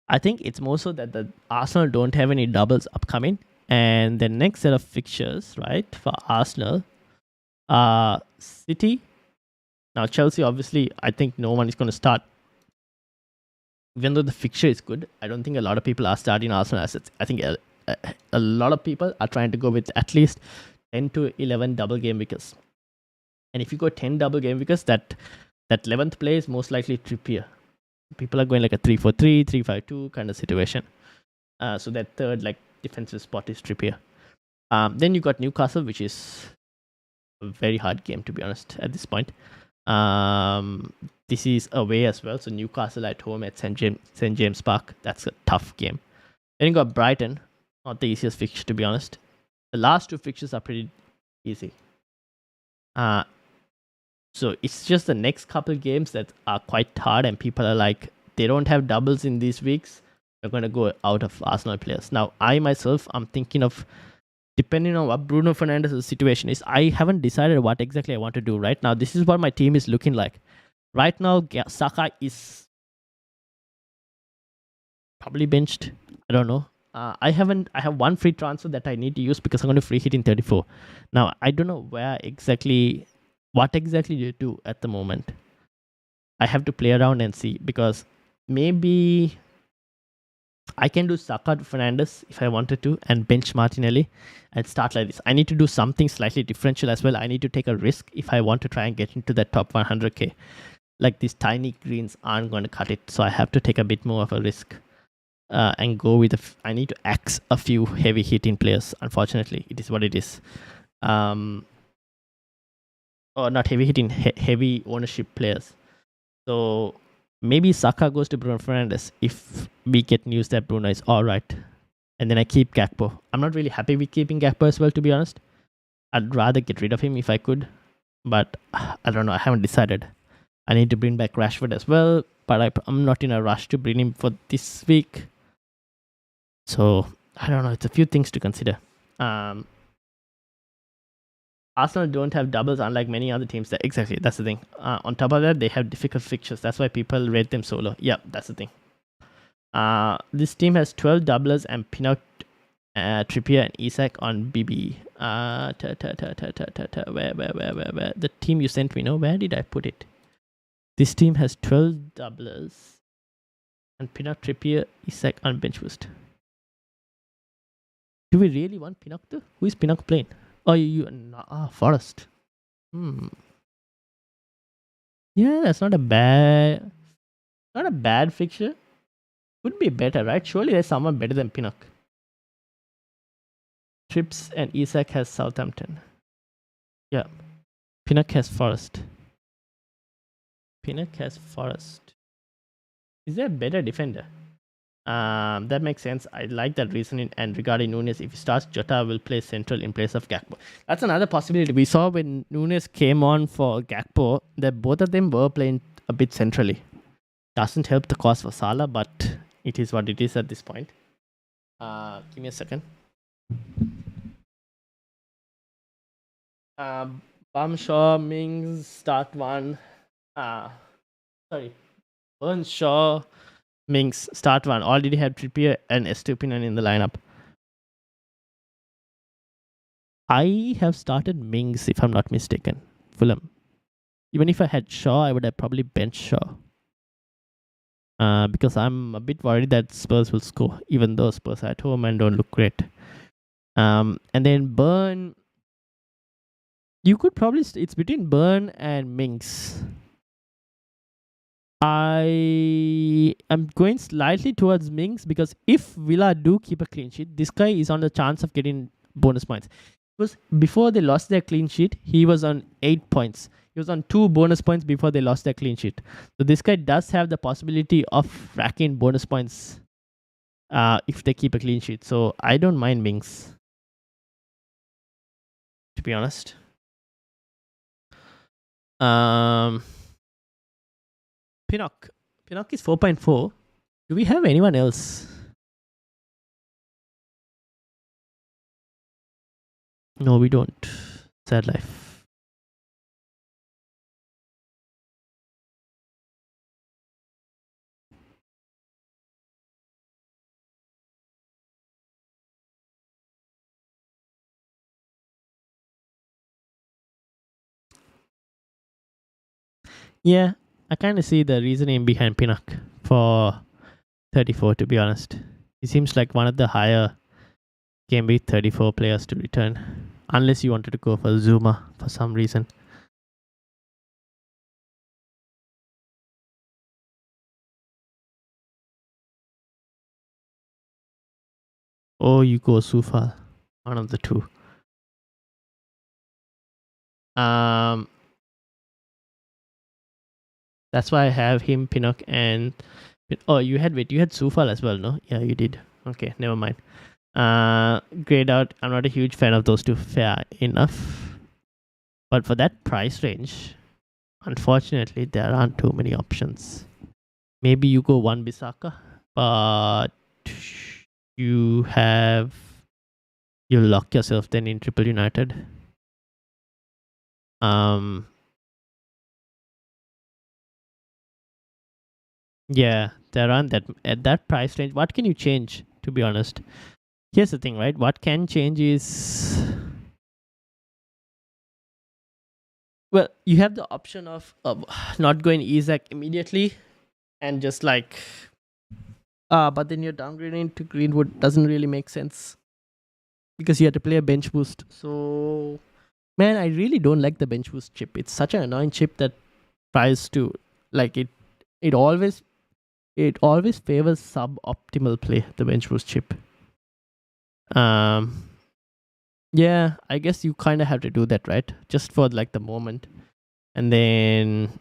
I think it's more so that the Arsenal don't have any doubles upcoming. And the next set of fixtures, right, for Arsenal, City. Now, Chelsea, obviously, I think no one is going to start. Even though the fixture is good, I don't think a lot of people are starting Arsenal assets. I think a lot of people are trying to go with at least 10 to 11 double game weekers. And if you go 10 double game weekers, that 11th play is most likely Trippier. People are going like a 3-4-3, 3-5-2 kind of situation. So that third like defensive spot is Trippier. Then you got Newcastle, which is a very hard game to be honest at this point. This is away as well, so Newcastle at home at St. James Park. That's a tough game. Then you got Brighton, not the easiest fixture to be honest. The last 2 fixtures are pretty easy. So it's just the next couple games that are quite hard, and people are like, they don't have doubles in these weeks. They're going to go out of Arsenal players. Now, I myself, I'm thinking of, depending on what Bruno Fernandes' situation is, I haven't decided what exactly I want to do right now. This is what my team is looking like. Right now, Saka is probably benched. I don't know. I have one free transfer that I need to use because I'm going to free hit in 34. Now, I don't know what exactly you do at the moment. I have to play around and see, because maybe I can do Saka to Fernandes if I wanted to and bench Martinelli and start like this. I need to do something slightly differential as well. I need to take a risk if I want to try and get into that top 100k. Like these tiny greens aren't going to cut it, so I have to take a bit more of a risk and go with I need to axe a few heavy hitting players. Unfortunately, it is what it is. Or not heavy hitting, heavy ownership players. So maybe Saka goes to Bruno Fernandes if we get news that Bruno is alright. And then I keep Gakpo. I'm not really happy with keeping Gakpo as well, to be honest. I'd rather get rid of him if I could. But I don't know, I haven't decided. I need to bring back Rashford as well, but I'm not in a rush to bring him for this week. So, I don't know, it's a few things to consider. Arsenal don't have doubles unlike many other teams. Exactly, that's the thing. On top of that, they have difficult fixtures. That's why people rate them so low. Yeah, that's the thing. This team has 12 doublers and Pinnock, Trippier and Isak on BB. Where? The team you sent me, no? Where did I put it? This team has 12 doublers and Pinnock, Trippier, Isak on benchboost. Do we really want Pinnock though? Who is Pinnock playing? Oh, Forest. Yeah, that's not a bad fixture. Could be better, right? Surely there's someone better than Pinnock. Trips and Isak has Southampton. Yeah. Pinnock has Forest. Is there a better defender? That makes sense. I like that reasoning. And regarding Nunes, if he starts, Jota will play central in place of Gakpo. That's another possibility. We saw when Nunes came on for Gakpo that both of them were playing a bit centrally. Doesn't help the cause for Salah, but it is what it is at this point. Give me a second. Bumshaw, Mings, start one. Burnshaw, Mings, start one. Already have Trippier and Estupinan in the lineup. I have started Mings, if I'm not mistaken. Fulham. Even if I had Shaw, I would have probably benched Shaw. Because I'm a bit worried that Spurs will score, even though Spurs are at home and don't look great. And then Burn, you could probably it's between Burn and Minks. I am going slightly towards Minks because if Villa do keep a clean sheet, this guy is on the chance of getting bonus points. Because before they lost their clean sheet, he was on 8 points. He was on 2 bonus points before they lost their clean sheet. So this guy does have the possibility of racking bonus points if they keep a clean sheet. So I don't mind Minks, to be honest. Pinnock. Pinnock is 4.4. Do we have anyone else? No, we don't. Sad life. Yeah, I kind of see the reasoning behind Pinnock for 34, to be honest. He seems like one of the higher Game Week 34 players to return. Unless you wanted to go for Zuma for some reason. Or you go Sufal. One of the two. That's why I have him, Pinnock, and oh, you had Sufal as well, no? Yeah, you did. Okay, never mind. Grayed out. I'm not a huge fan of those two. Fair enough. But for that price range, unfortunately, there aren't too many options. Maybe you go one Bisaka, but you lock yourself then in Triple United. Yeah, there aren't that at that price range. What can you change? To be honest, here's the thing, right? What can change is, well, you have the option of not going Isaac immediately and just like, but then you're downgrading to Greenwood. Doesn't really make sense because you have to play a bench boost. So, man, I really don't like the bench boost chip. It's such an annoying chip that tries to like it. It always favors suboptimal play. The bench boost chip. Yeah, I guess you kind of have to do that, right? Just for like the moment. And then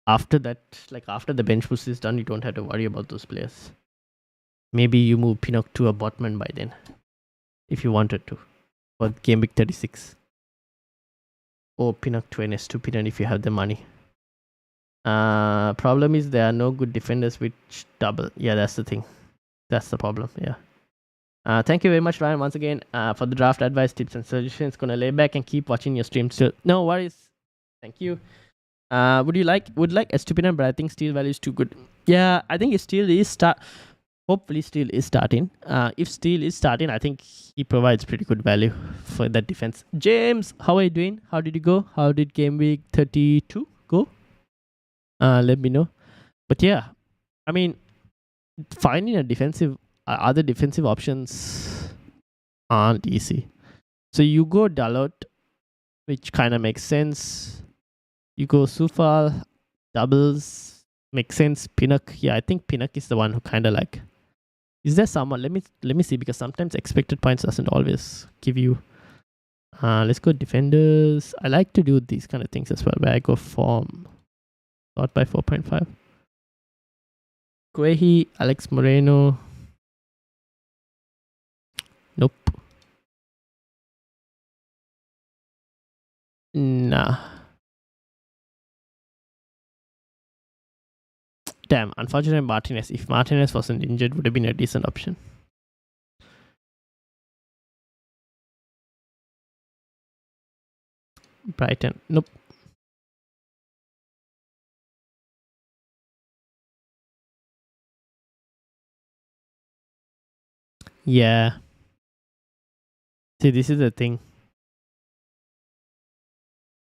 after that, like after the bench boost is done, you don't have to worry about those players. Maybe you move Pinnock to a botman by then, if you wanted to, for Game Week 36. Or Pinnock to an S2 if you have the money. Problem is there are no good defenders which double. Yeah, that's the thing. That's the problem, yeah. Thank you very much, Ryan, once again, for the draft advice, tips, and suggestions. Gonna lay back and keep watching your stream still. No worries. Thank you. Would like Estupinian, but I think Steel value is too good. Yeah, I think Steel is hopefully Steel is starting. If Steel is starting, I think he provides pretty good value for that defense. James, how are you doing? How did you go? How did Game Week 32 go? Let me know. But yeah, I mean, finding a defensive other defensive options aren't easy. So you go Dalot, which kind of makes sense. You go Sufal, doubles, makes sense. Pinnock, yeah, I think Pinnock is the one who kind of like. Is there someone? Let me see, because sometimes expected points doesn't always give you. Let's go defenders. I like to do these kind of things as well, where I go form, sort by 4.5. Guehi, Alex Moreno. Nope. Nah. Damn, unfortunately Martinez. If Martinez wasn't injured, would have been a decent option. Brighton. Nope. Yeah. See, this is the thing.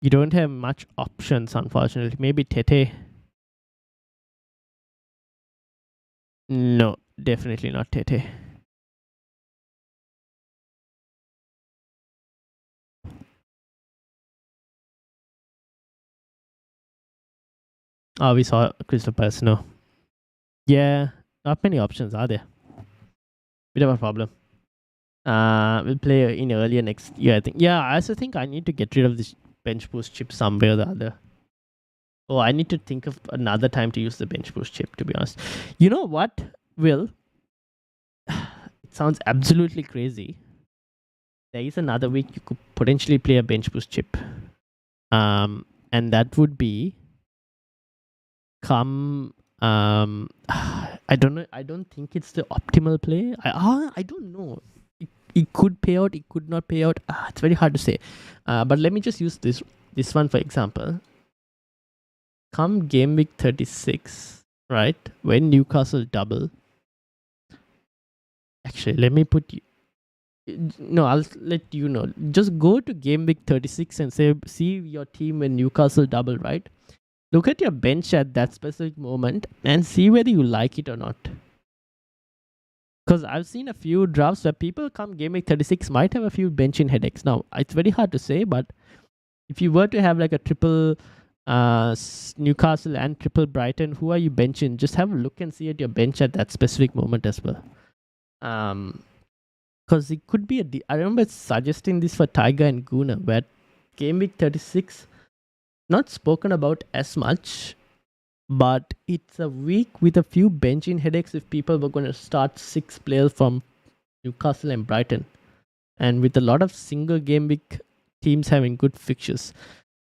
You don't have much options, unfortunately. Maybe Tete. No, definitely not Tete. Oh, we saw Crystal Palace. No. Yeah, not many options are there. Bit of a problem. We'll play in earlier next year, I think. Yeah, I also think I need to get rid of this bench boost chip somewhere or the other. Oh, I need to think of another time to use the bench boost chip, to be honest. You know what, Will? It sounds absolutely crazy. There is another week you could potentially play a bench boost chip. And that would be come I don't know. I don't think it's the optimal play. I don't know. It could pay out. It could not pay out. It's very hard to say. But let me just use this one for example. Come game week 36, right? When Newcastle double. Actually, let me put you. No, I'll let you know. Just go to game week 36 and see your team when Newcastle double, right? Look at your bench at that specific moment and see whether you like it or not. Because I've seen a few drafts where people come game week 36 might have a few benching headaches. Now, it's very hard to say, but if you were to have like a triple Newcastle and triple Brighton, who are you benching? Just have a look and see at your bench at that specific moment as well. Because it could be I remember suggesting this for Tiger and Guna, where game week 36 not spoken about as much, but it's a week with a few benching headaches if people were going to start 6 players from Newcastle and Brighton, and with a lot of single game week teams having good fixtures.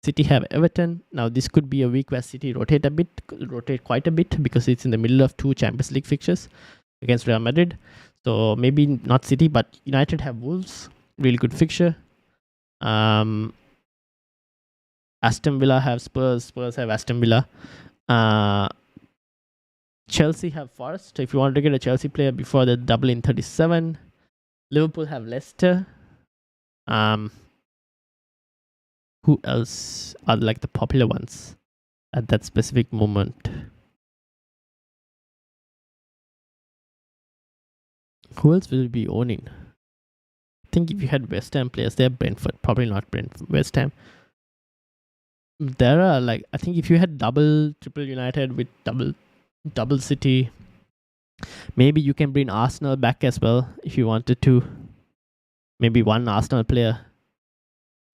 City have Everton. Now this could be a week where City rotate quite a bit because it's in the middle of 2 Champions League fixtures against Real Madrid. So maybe not City, but United have Wolves, really good fixture. Aston Villa have Spurs have Aston Villa. Chelsea have Forest. If you want to get a Chelsea player before the double in 37. Liverpool have Leicester. Who else are like the popular ones at that specific moment? Who else will be owning? I think if you had West Ham players there, Brentford. Probably not Brentford. West Ham. There are like, I think if you had triple United with double City, maybe you can bring Arsenal back as well if you wanted to. Maybe one Arsenal player.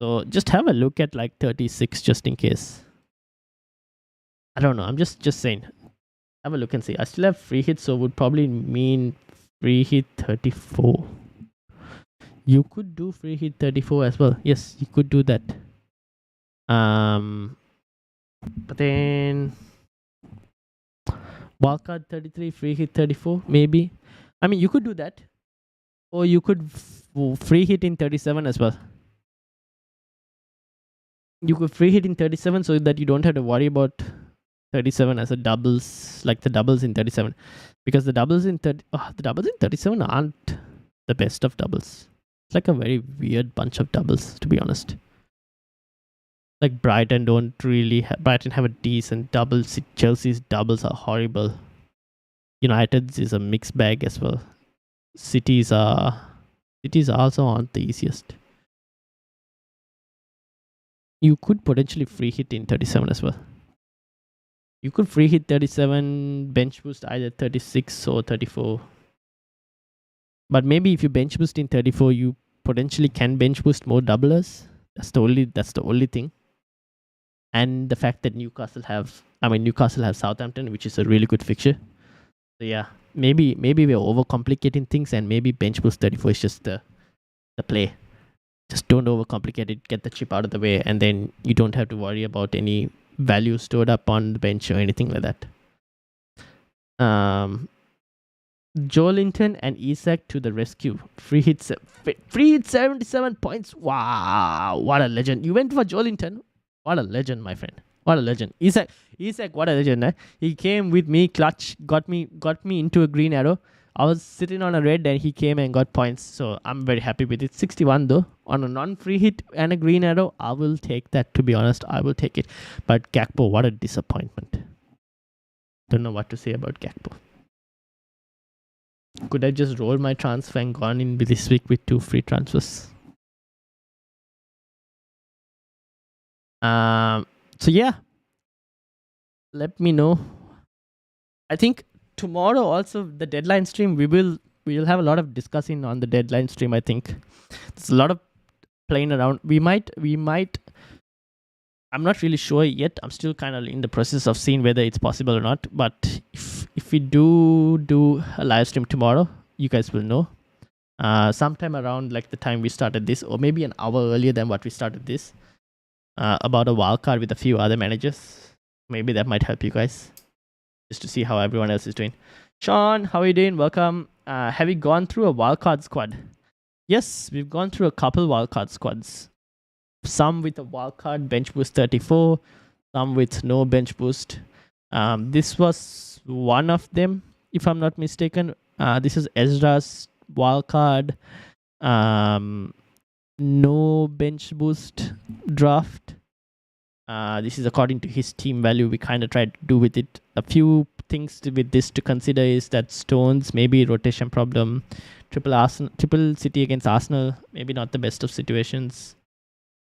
So just have a look at like 36 just in case. I don't know. I'm just saying. Have a look and see. I still have free hit, so would probably mean free hit 34. You could do free hit 34 as well. Yes, you could do that. But then Wildcard 33, free hit 34, maybe. I mean, you could do that. Or you could free hit in 37 as well. You could free hit in 37 so that you don't have to worry about 37 as a doubles, like the doubles in 37. Because the doubles in 37 aren't the best of doubles. It's like a very weird bunch of doubles, to be honest. Like Brighton have a decent double. Chelsea's doubles are horrible. United's is a mixed bag as well. Cities also aren't the easiest. You could potentially free hit in 37 as well. You could free hit 37, bench boost either 36 or 34. But maybe if you bench boost in 34, you potentially can bench boost more doublers. That's the only thing. And the fact that Newcastle have Southampton, which is a really good fixture. So yeah, maybe we're overcomplicating things, and maybe bench boost 34 is just the play. Just don't overcomplicate it. Get the chip out of the way, and then you don't have to worry about any value stored up on the bench or anything like that. Joelinton and Isak to the rescue. Free hit 77 points. Wow, what a legend! You went for Joelinton. What a legend, my friend. What a legend. Isak, what a legend. Eh? He came with me, clutch, got me into a green arrow. I was sitting on a red and he came and got points. So I'm very happy with it. 61 though. On a non-free hit and a green arrow, I will take that, to be honest. I will take it. But Gakpo, what a disappointment. Don't know what to say about Gakpo. Could I just roll my transfer and gone in this week with 2 free transfers? So yeah. Let me know. I think tomorrow also the deadline stream we'll have a lot of discussing on the deadline stream. I think there's a lot of playing around. We might I'm not really sure yet. I'm still kind of in the process of seeing whether it's possible or not. But if we do a live stream tomorrow, you guys will know. Sometime around like the time we started this, or maybe an hour earlier than what we started this, about a wildcard with a few other managers. Maybe that might help you guys, just to see how everyone else is doing. Sean, how are you doing? Welcome. Have you gone through a wildcard squad? Yes, we've gone through a couple wildcard squads. Some with a wildcard bench boost 34, some with no bench boost. This was one of them, if I'm not mistaken. This is Ezra's wildcard, no bench boost draft. This is according to his team value. We kind of tried to do with it. A few things with this to consider is that Stones, maybe rotation problem. Triple City against Arsenal, maybe not the best of situations.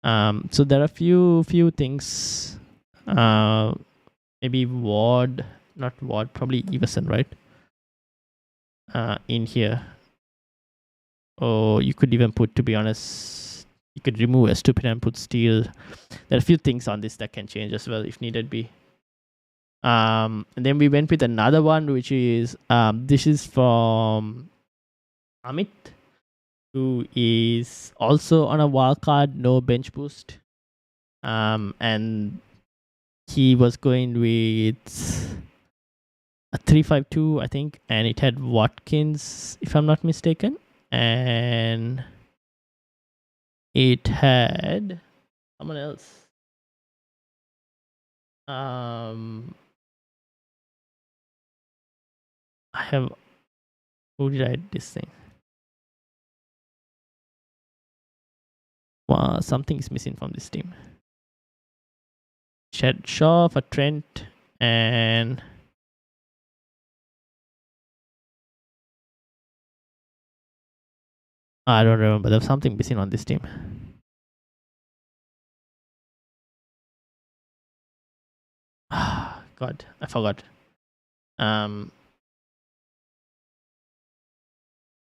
So there are few things. Maybe Ward, not Ward, probably Everson, right? In here. Oh, you could even put, to be honest, you could remove a stupid and put Steel. There are a few things on this that can change as well if needed be. And then we went with another one, which is this is from Amit, who is also on a wildcard, no bench boost. And he was going with a 3-5-2, I think, and it had Watkins, if I'm not mistaken, and it had someone else. I have, who did I add this thing? Wow, something is missing from this team. Shed Shaw for Trent and I don't remember. There's something missing on this team. God, I forgot.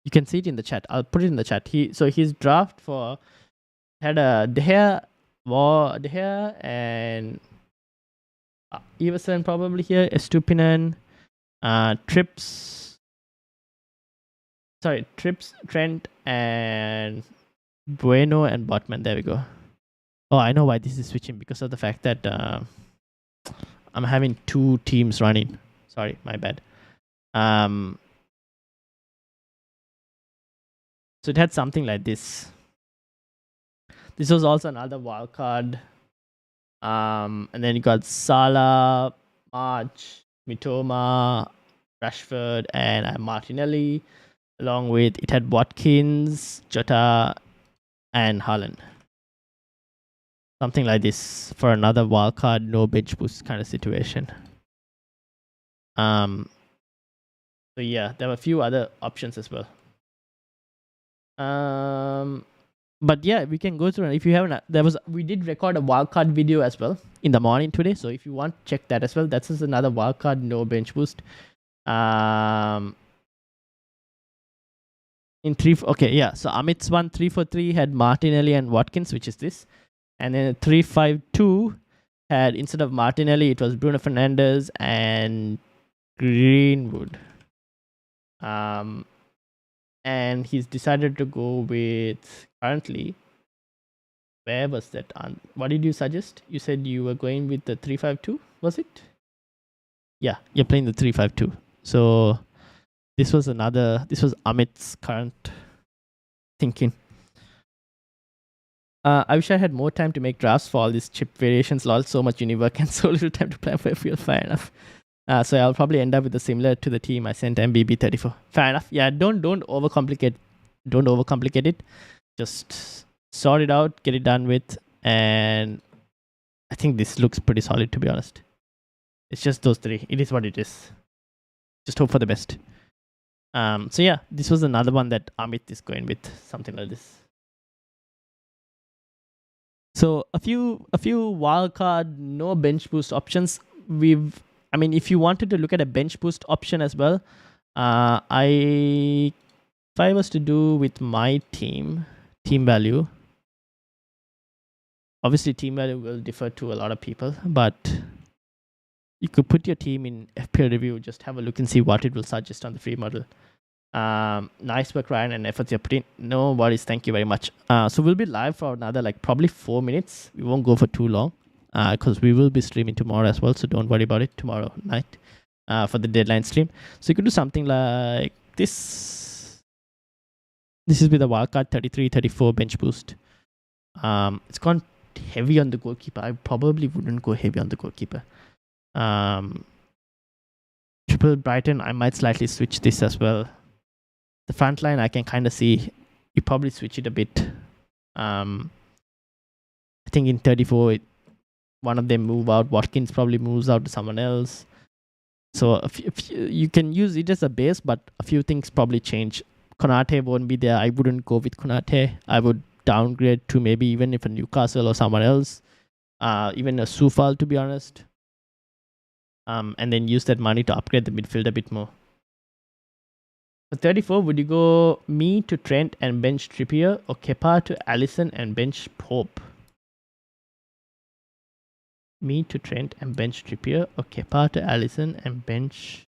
You can see it in the chat. I'll put it in the chat. His draft for had a De Gea and Everson probably here. Estupinen, Trips, Trent, and Bueno and Botman. There we go. Oh, I know why this is switching, because of the fact that I'm having 2 teams running. Sorry, my bad. So it had something like this. This was also another wildcard. And then you got Salah, March, Mitoma, Rashford, and Martinelli. Along with, it had Watkins, Jota, and Haaland. Something like this for another wildcard, no bench boost kind of situation. So yeah, there were a few other options as well. But yeah, we can go through. And if you haven't, we did record a wildcard video as well in the morning today. So if you want, check that as well. That's just another wildcard, no bench boost. In 3, okay, yeah. So Amit's one 3-4-3 had Martinelli and Watkins, which is this, and then 3-5-2 had, instead of Martinelli, it was Bruno Fernandes and Greenwood. And he's decided to go with, currently, where was that? What did you suggest? You said you were going with the 3-5-2, was it? Yeah, you're playing the 3-5-2. So this was Amit's current thinking. I wish I had more time to make drafts for all these chip variations. Lol, so much uniwork and so little time to plan for FPL. Fair enough. So I'll probably end up with a similar to the team I sent MBB34. Fair enough. Yeah, don't overcomplicate. Don't overcomplicate it. Just sort it out, get it done with, and I think this looks pretty solid, to be honest. It's just those three. It is what it is. Just hope for the best. So yeah, this was another one that Amit is going with, something like this. So a few wildcard no bench boost options. If you wanted to look at a bench boost option as well, if I was to do with my team value, obviously team value will differ to a lot of people, but you could put your team in FPL review, just have a look and see what it will suggest on the free model. Nice work, Ryan, and efforts you're putting. No worries, thank you very much. So we'll be live for another probably 4 minutes. We won't go for too long because we will be streaming tomorrow as well, so don't worry about it, tomorrow night for the deadline stream. So you could do something like this. This is with a wildcard 33-34 bench boost. It's gone heavy on the goalkeeper. I probably wouldn't go heavy on the goalkeeper. Triple Brighton, I might slightly switch this as well. The front line, I can kind of see you probably switch it a bit. I think in 34, one of them move out. Watkins probably moves out to someone else. So you can use it as a base, but a few things probably change. Konate won't be there. I wouldn't go with Konate. I would downgrade to maybe even if a Newcastle or someone else, even a Sufal, to be honest. And then use that money to upgrade the midfield a bit more. For 34, would you go me to Trent and bench Trippier, or Kepa to Alisson and bench Pope? Me to Trent and bench Trippier, or Kepa to Alisson and bench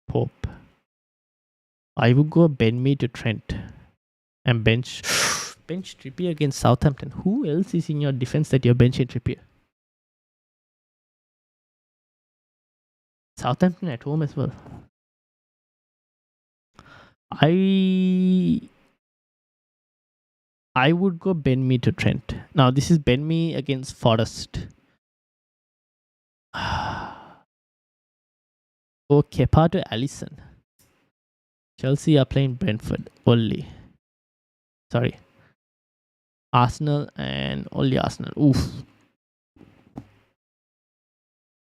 Pope? I would go Ben me to Trent and bench Trippier against Southampton. Who else is in your defense that you're benching Trippier? Southampton at home as well. I would go Ben me to Trent. Now this is Ben me against Forest. Go Kepa to Alisson. Chelsea are playing Brentford only. Sorry. Arsenal and only Arsenal. Oof.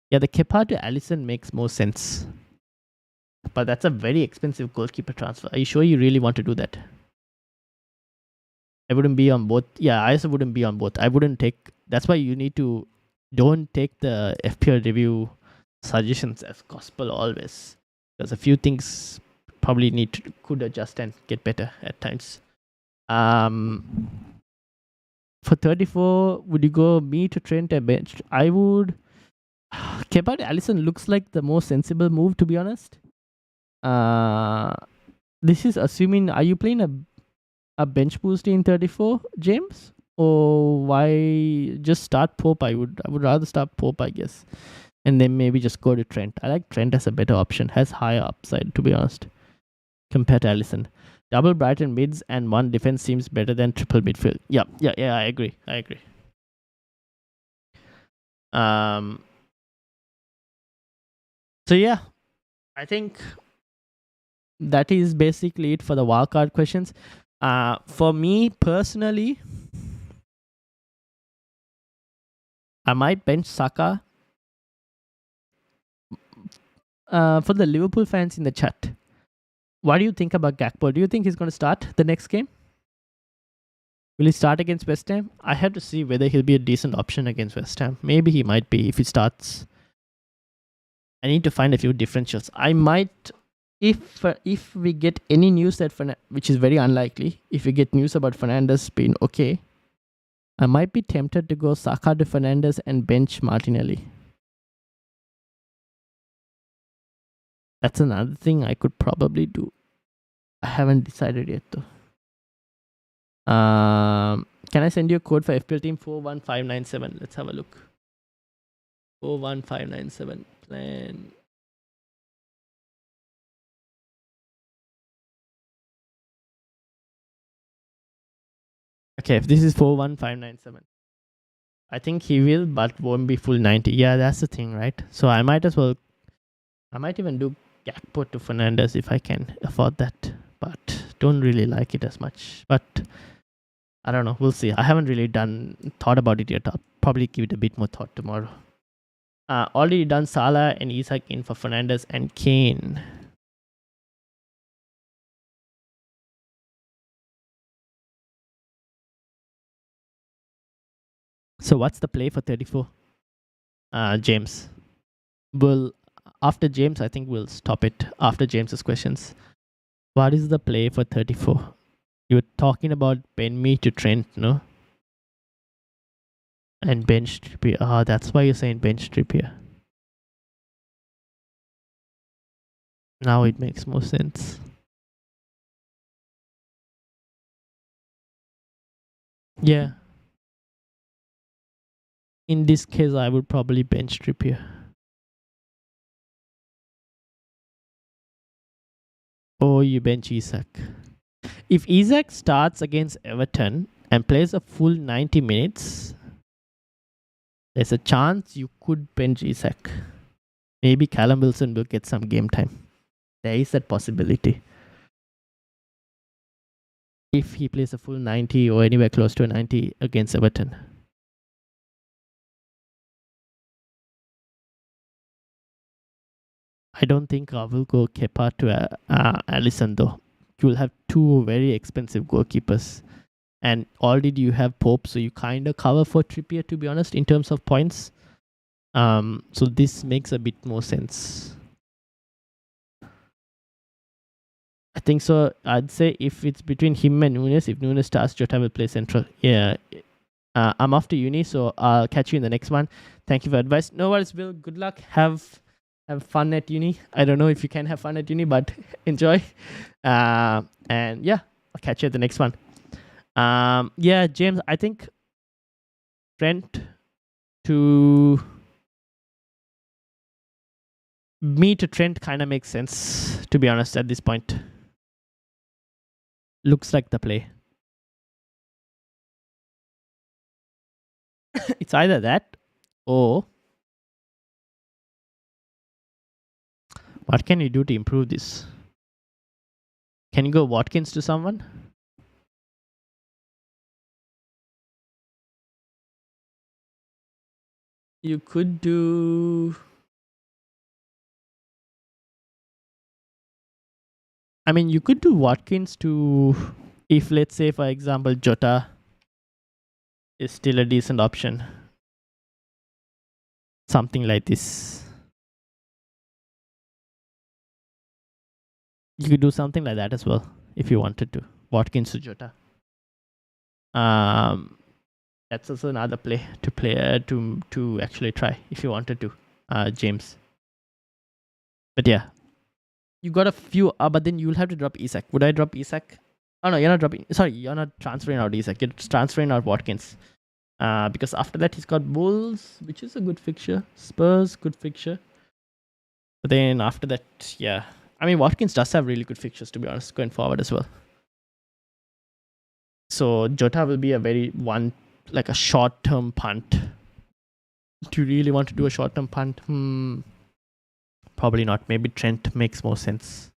Yeah, the Kepa to Alisson makes more sense. But that's a very expensive goalkeeper transfer. Are you sure you really want to do that? I wouldn't be on both. Yeah, I also wouldn't be on both. I wouldn't take. That's why you need to don't take the FPL review suggestions as gospel always. Because a few things probably could adjust and get better at times. For 34, would you go me to Trent and bench? I would. Kepa to Alisson looks like the most sensible move, to be honest. This is assuming, are you playing a bench boost in 34, James? Or why just start Pope? I would rather start Pope, I guess. And then maybe just go to Trent. I like Trent as a better option. Has higher upside, to be honest, compared to Alisson. Double Brighton mids and one defense seems better than triple midfield. Yeah, I agree. So yeah, I think that is basically it for the wildcard questions. For me personally, I might bench Saka. For the Liverpool fans in the chat, what do you think about Gakpo? Do you think he's going to start the next game? Will he start against West Ham? I have to see whether he'll be a decent option against West Ham. Maybe he might be if he starts. I need to find a few differentials. I might, if we get any news that which is very unlikely, if we get news about Fernandes being okay, I might be tempted to go Saka to Fernandes and bench Martinelli. That's another thing I could probably do. I haven't decided yet though. Can I send you a code for FPL team 41597? Let's have a look. 41597 plan. Okay, if this is 41597, I think he will, but won't be full 90. Yeah, that's the thing, right? So I might as well I might even do Gakpo to Fernandes if I can afford that, but don't really like it as much. But I don't know. We'll see. I haven't really thought about it yet. I'll probably give it a bit more thought tomorrow. Already done Salah and Isak in for Fernandes and Kane. So what's the play for 34? James. After James, I think we'll stop it after James's questions. What is the play for 34? You were talking about Ben Me to Trent, no? And bench Trippier. That's why you're saying bench Trippier. Now it makes more sense. Yeah. In this case, I would probably bench Trippier. Or you bench Isak. If Isak starts against Everton and plays a full 90 minutes, there's a chance you could bench Isak. Maybe Callum Wilson will get some game time. There is that possibility. If he plays a full 90 or anywhere close to a 90 against Everton. I don't think I will go Kepa to Alisson though. You will have two very expensive goalkeepers. And already you have Pope, so you kind of cover for Trippier, to be honest, in terms of points. So this makes a bit more sense. I think so. I'd say if it's between him and Nunes, if Nunes starts, Jota will play central. Yeah. I'm off to uni, so I'll catch you in the next one. Thank you for advice. No worries, Bill. Good luck. Have fun at uni. I don't know if you can have fun at uni, but enjoy. And yeah, I'll catch you at the next one. Yeah, James, I think Trent to me to Trent kind of makes sense, to be honest, at this point. Looks like the play. It's either that or what can you do to improve this? Can you go Watkins to someone? You could do... I mean, you could do Watkins to... If, let's say, for example, Jota is still a decent option. Something like this. You could do something like that as well, if you wanted to. Watkins to Jota. That's also another play to actually try if you wanted to, James. But yeah, you got a few, but then you'll have to drop Isak. Would I drop Isak? Oh no, you're not dropping. Sorry, you're not transferring out Isak. You're transferring out Watkins. Because after that he's got Bulls, which is a good fixture. Spurs, good fixture. But then after that, yeah. I mean, Watkins does have really good fixtures, to be honest, going forward as well. So Jota will be a short-term punt. Do you really want to do a short-term punt? Probably not. Maybe Trent makes more sense.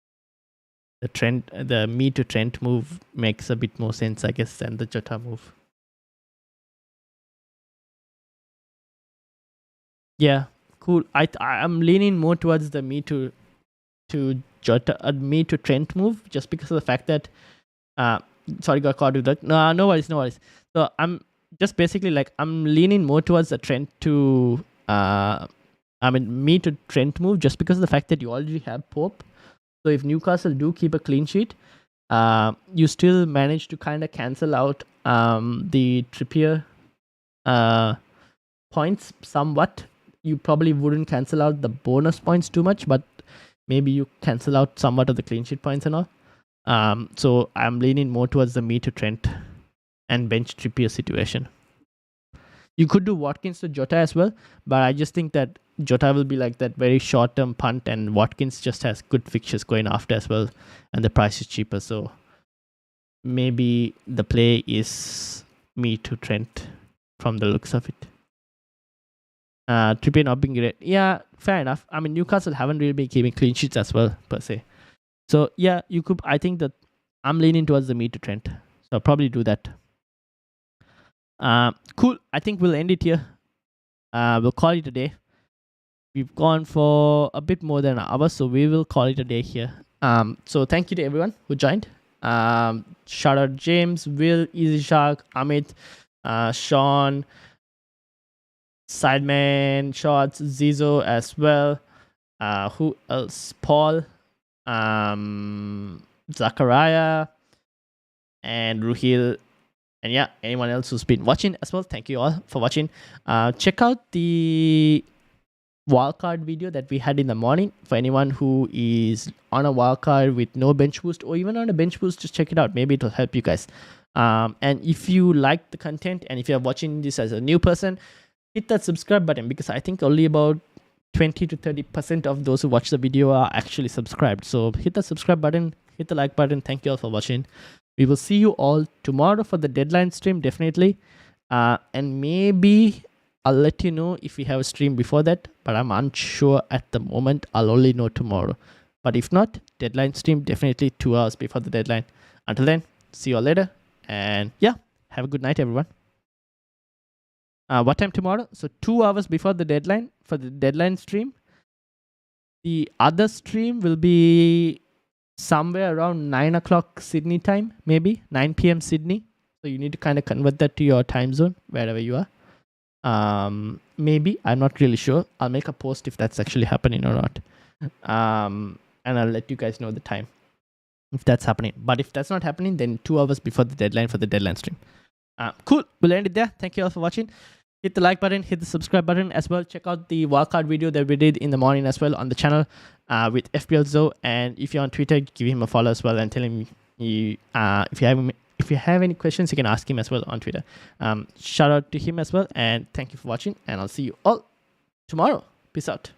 The me to Trent move makes a bit more sense, I guess, than the Jota move. Yeah, cool. I'm leaning more towards the me to Jota, me to Trent move, just because of the fact that sorry, got caught with that. No worries. So I'm just basically I'm leaning more towards the Trent to me to Trent move, just because of the fact that you already have Pope. So if Newcastle do keep a clean sheet, you still manage to kind of cancel out the Trippier points somewhat. You probably wouldn't cancel out the bonus points too much, but maybe you cancel out somewhat of the clean sheet points and all. So I'm leaning more towards the me to Trent and bench Trippier situation. You could do Watkins to Jota as well, but I just think that Jota will be like that very short-term punt, and Watkins just has good fixtures going after as well, and the price is cheaper. So maybe the play is me to Trent from the looks of it. Trippier not being great. Yeah, fair enough. I mean, Newcastle haven't really been keeping clean sheets as well, per se. So, yeah, you could. I think that I'm leaning towards the me to Trent. So, I'll probably do that. Cool. I think we'll end it here. We'll call it a day. We've gone for a bit more than an hour, so we will call it a day here. So, thank you to everyone who joined. Shout out James, Will, Easy Shark, Amit, Sean, Sideman, Shots, Zizo as well. Who else? Paul, Zachariah, and Ruhil. And yeah, anyone else who's been watching as well, thank you all for watching. Check out the wildcard video that we had in the morning. For anyone who is on a wildcard with no bench boost or even on a bench boost, just check it out. Maybe it'll help you guys. And if you like the content and if you're watching this as a new person, hit that subscribe button, because I think only about 20 to 30% of those who watch the video are actually subscribed. So hit the subscribe button, hit the like button. Thank you all for watching. We will see you all tomorrow for the deadline stream, definitely. And maybe I'll let you know if we have a stream before that, but I'm unsure at the moment. I'll only know tomorrow. But if not, deadline stream definitely 2 hours before the deadline. Until then, see you all later. And yeah, have a good night, everyone. What time tomorrow? So 2 hours before the deadline for the deadline stream. The other stream will be somewhere around 9 o'clock Sydney time, maybe 9 p.m. Sydney. So you need to kind of convert that to your time zone, wherever you are. Maybe, I'm not really sure. I'll make a post if that's actually happening or not. And I'll let you guys know the time if that's happening. But if that's not happening, then 2 hours before the deadline for the deadline stream. Cool. We'll end it there. Thank you all for watching. Hit the like button, hit the subscribe button as well. Check out the wildcard video that we did in the morning as well on the channel with FPL Zo. And if you're on Twitter, give him a follow as well and tell him if you have any questions, you can ask him as well on Twitter. Shout out to him as well. And thank you for watching. And I'll see you all tomorrow. Peace out.